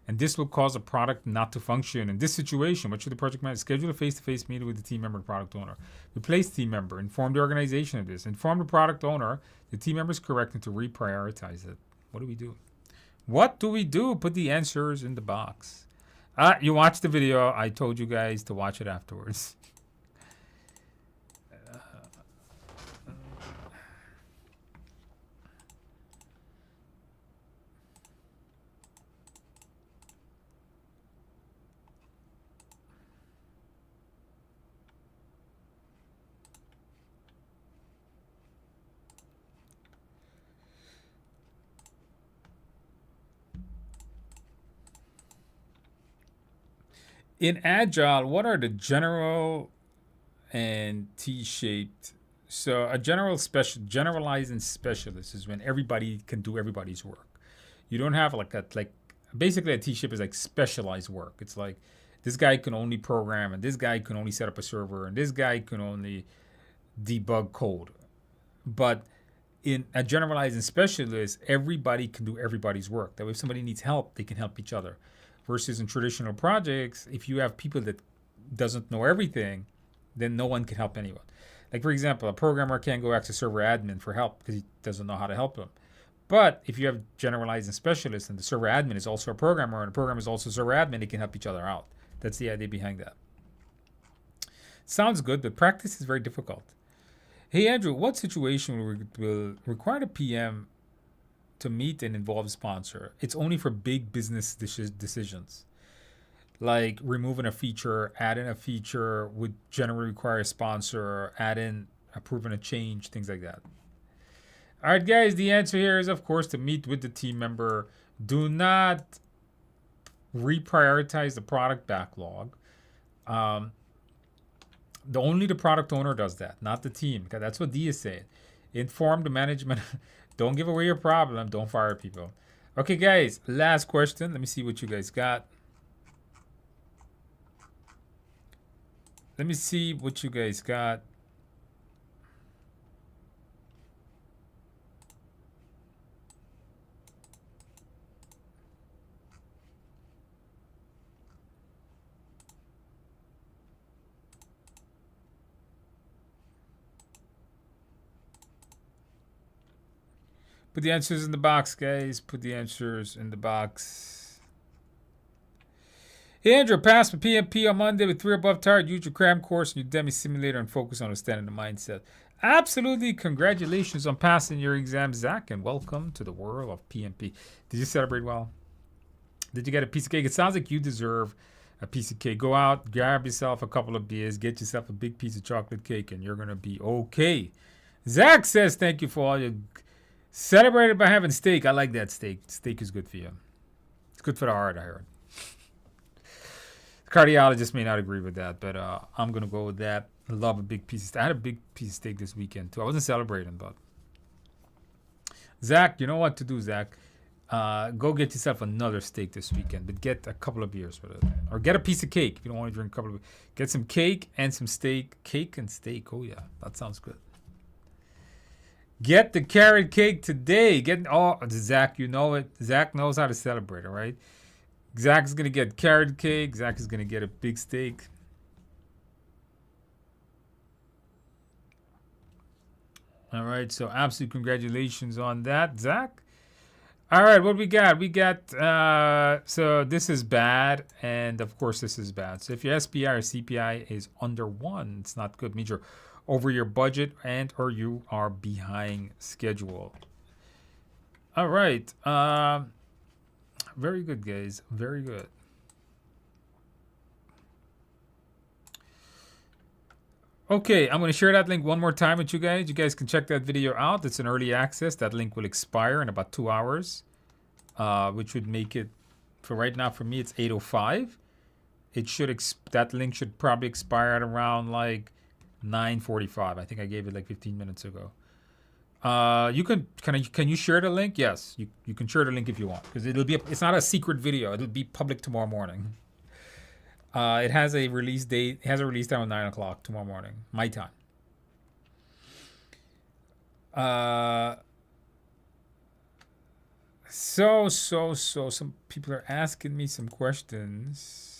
and this will cause a product not to function. In this situation, what should the project manager schedule a face-to-face meeting with the team member and product owner? Replace team member. Inform the organization of this. Inform the product owner the team member is correct and to reprioritize it. What do we do? What do we do? Put the answers in the box. You watched the video. I told you guys to watch it afterwards. In Agile, what are the general and T-shaped? So a generalized and specialist is when everybody can do everybody's work. You don't have basically a T-shape is like specialized work. It's like this guy can only program and this guy can only set up a server and this guy can only debug code. But in a generalized and specialist, everybody can do everybody's work. That way if somebody needs help, they can help each other. Versus in traditional projects, if you have people that doesn't know everything, then no one can help anyone. Like for example, a programmer can't go ask a server admin for help because he doesn't know how to help them. But if you have generalized and specialists and the server admin is also a programmer and the programmer is also a server admin, they can help each other out. That's the idea behind that. Sounds good, but practice is very difficult. Hey Andrew, what situation will require the PM to meet and involve sponsor? It's only for big business decisions. Like removing a feature, adding a feature would generally require a sponsor, approving a change, things like that. All right, guys, the answer here is, of course, to meet with the team member. Do not reprioritize the product backlog. Only the product owner does that, not the team. That's what D is saying. Inform the management. Don't give away your problem. Don't fire people. Okay, guys, last question. Let me see what you guys got. Let me see what you guys got. Put the answers in the box, guys. Put the answers in the box. Hey, Andrew, passed my PMP on Monday with 3 above target. Use your CRAM course and Udemy simulator and focus on understanding the mindset. Absolutely. Congratulations on passing your exam, Zach, and welcome to the world of PMP. Did you celebrate well? Did you get a piece of cake? It sounds like you deserve a piece of cake. Go out, grab yourself a couple of beers, get yourself a big piece of chocolate cake, and you're going to be okay. Zach says thank you for all your... Celebrated by having steak. I like that steak. Steak is good for you. It's good for the heart, I heard. The cardiologist may not agree with that, but I'm going to go with that. I love a big piece of steak. I had a big piece of steak this weekend, too. I wasn't celebrating, but... Zach, you know what to do, Zach. Go get yourself another steak this weekend, but get a couple of beers with it. Or get a piece of cake if you don't want to drink a couple of... Get some cake and some steak. Cake and steak. Oh, yeah. That sounds good. Get the carrot cake today. Zach, you know it. Zach knows how to celebrate, all right? Zach is going to get carrot cake. Zach is going to get a big steak. All right, so absolute congratulations on that, Zach. All right, what we got? We got, so this is bad, and of course this is bad. So if your SPI or CPI is under 1, it's not good. It means you're over your budget and or you are behind schedule. All right. Very good, guys. Very good. Okay, I'm going to share that link one more time with you guys. You guys can check that video out. It's an early access. That link will expire in about 2 hours, which would make it, for right now, for me, it's 8:05. it should that link should probably expire at around like 9:45. I think I gave it like 15 minutes ago. You can you share the link? Yes, you can share the link if you want, because it's not a secret video. It'll be public tomorrow morning. It has a release date. It has a release time at 9 o'clock tomorrow morning, my time. So some people are asking me some questions.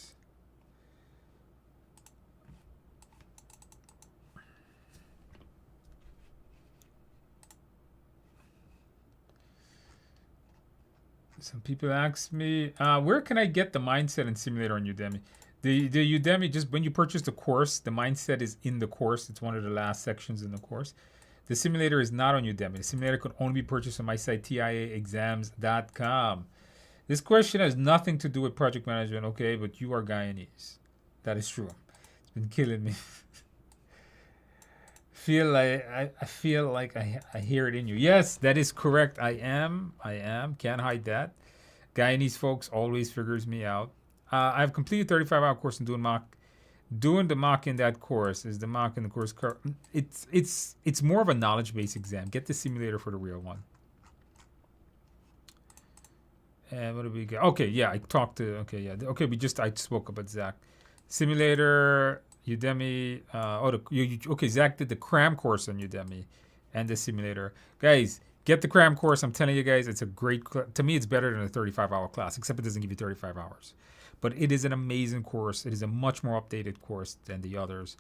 Some people ask me, where can I get the mindset and simulator on Udemy? The Udemy, just when you purchase the course, the mindset is in the course. It's one of the last sections in the course. The simulator is not on Udemy. The simulator could only be purchased on my site, TIAexams.com. This question has nothing to do with project management, okay? But you are Guyanese. That is true. It's been killing me. I feel like I hear it in you. Yes, that is correct. I am. Can't hide that. Guyanese folks always figures me out. I've completed 35-hour course and doing the mock in that course. Is the mock in the course? It's more of a knowledge-based exam. Get the simulator for the real one. And what do we get? Okay, yeah, I talked to. Okay, yeah, okay. I spoke about Zach. Simulator, Udemy. Okay, Zach did the cram course on Udemy, and the simulator. Guys, get the cram course. I'm telling you guys, it's a great. To me, it's better than a 35-hour class, except it doesn't give you 35 hours. But it is an amazing course. It is a much more updated course than the others.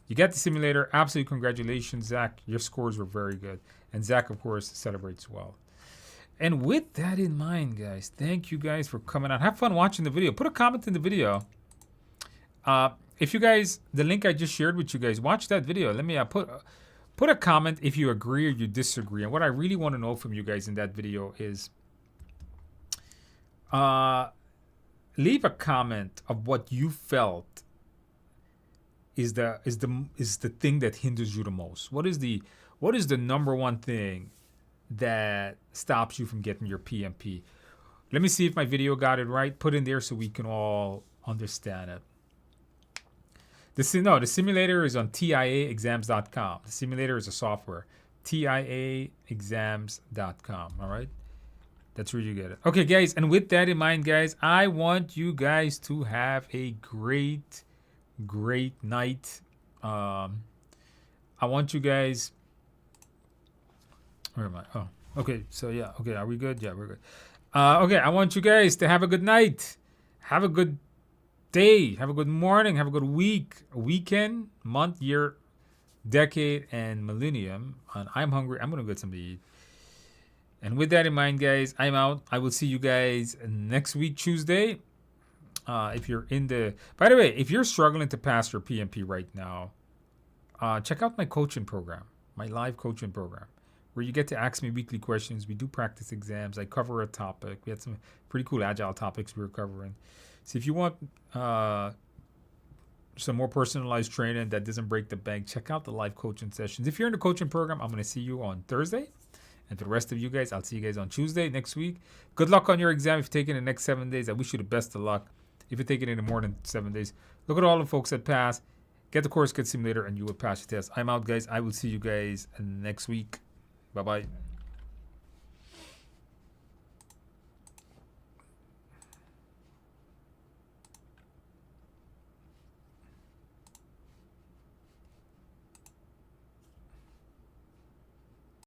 You get the simulator. Absolutely, congratulations, Zach. Your scores were very good, and Zach, of course, celebrates well. And with that in mind, guys, thank you guys for coming out. Have fun watching the video. Put a comment in the video. If you guys, the link I just shared with you guys, watch that video. Let me put a comment if you agree or you disagree. And what I really want to know from you guys in that video is, leave a comment of what you felt is the thing that hinders you the most. What is the number one thing that stops you from getting your PMP? Let me see if my video got it right. Put in there so we can all understand it. The simulator is on TIAexams.com. The simulator is a software. TIAexams.com. All right? That's where you get it. Okay, guys. And with that in mind, guys, I want you guys to have a great night. I want you guys... Where am I? Oh, okay. So, yeah. Okay, are we good? Yeah, we're good. Okay, I want you guys to have a good night. Have a good day. Have a good morning. Have a good week. Weekend, month, year, decade, and millennium. And I'm hungry. I'm going to get something to eat. And with that in mind, guys, I'm out. I will see you guys next week, Tuesday. If you're by the way, if you're struggling to pass your PMP right now, check out my coaching program, my live coaching program, where you get to ask me weekly questions. We do practice exams. I cover a topic. We had some pretty cool Agile topics we were covering. So if you want some more personalized training that doesn't break the bank, check out the live coaching sessions. If you're in the coaching program, I'm going to see you on Thursday. And for the rest of you guys, I'll see you guys on Tuesday next week. Good luck on your exam. If you're taking the next 7 days, I wish you the best of luck. If you're taking it in more than 7 days, look at all the folks that pass. Get the course, get simulator, and you will pass your test. I'm out, guys. I will see you guys next week. Bye-bye.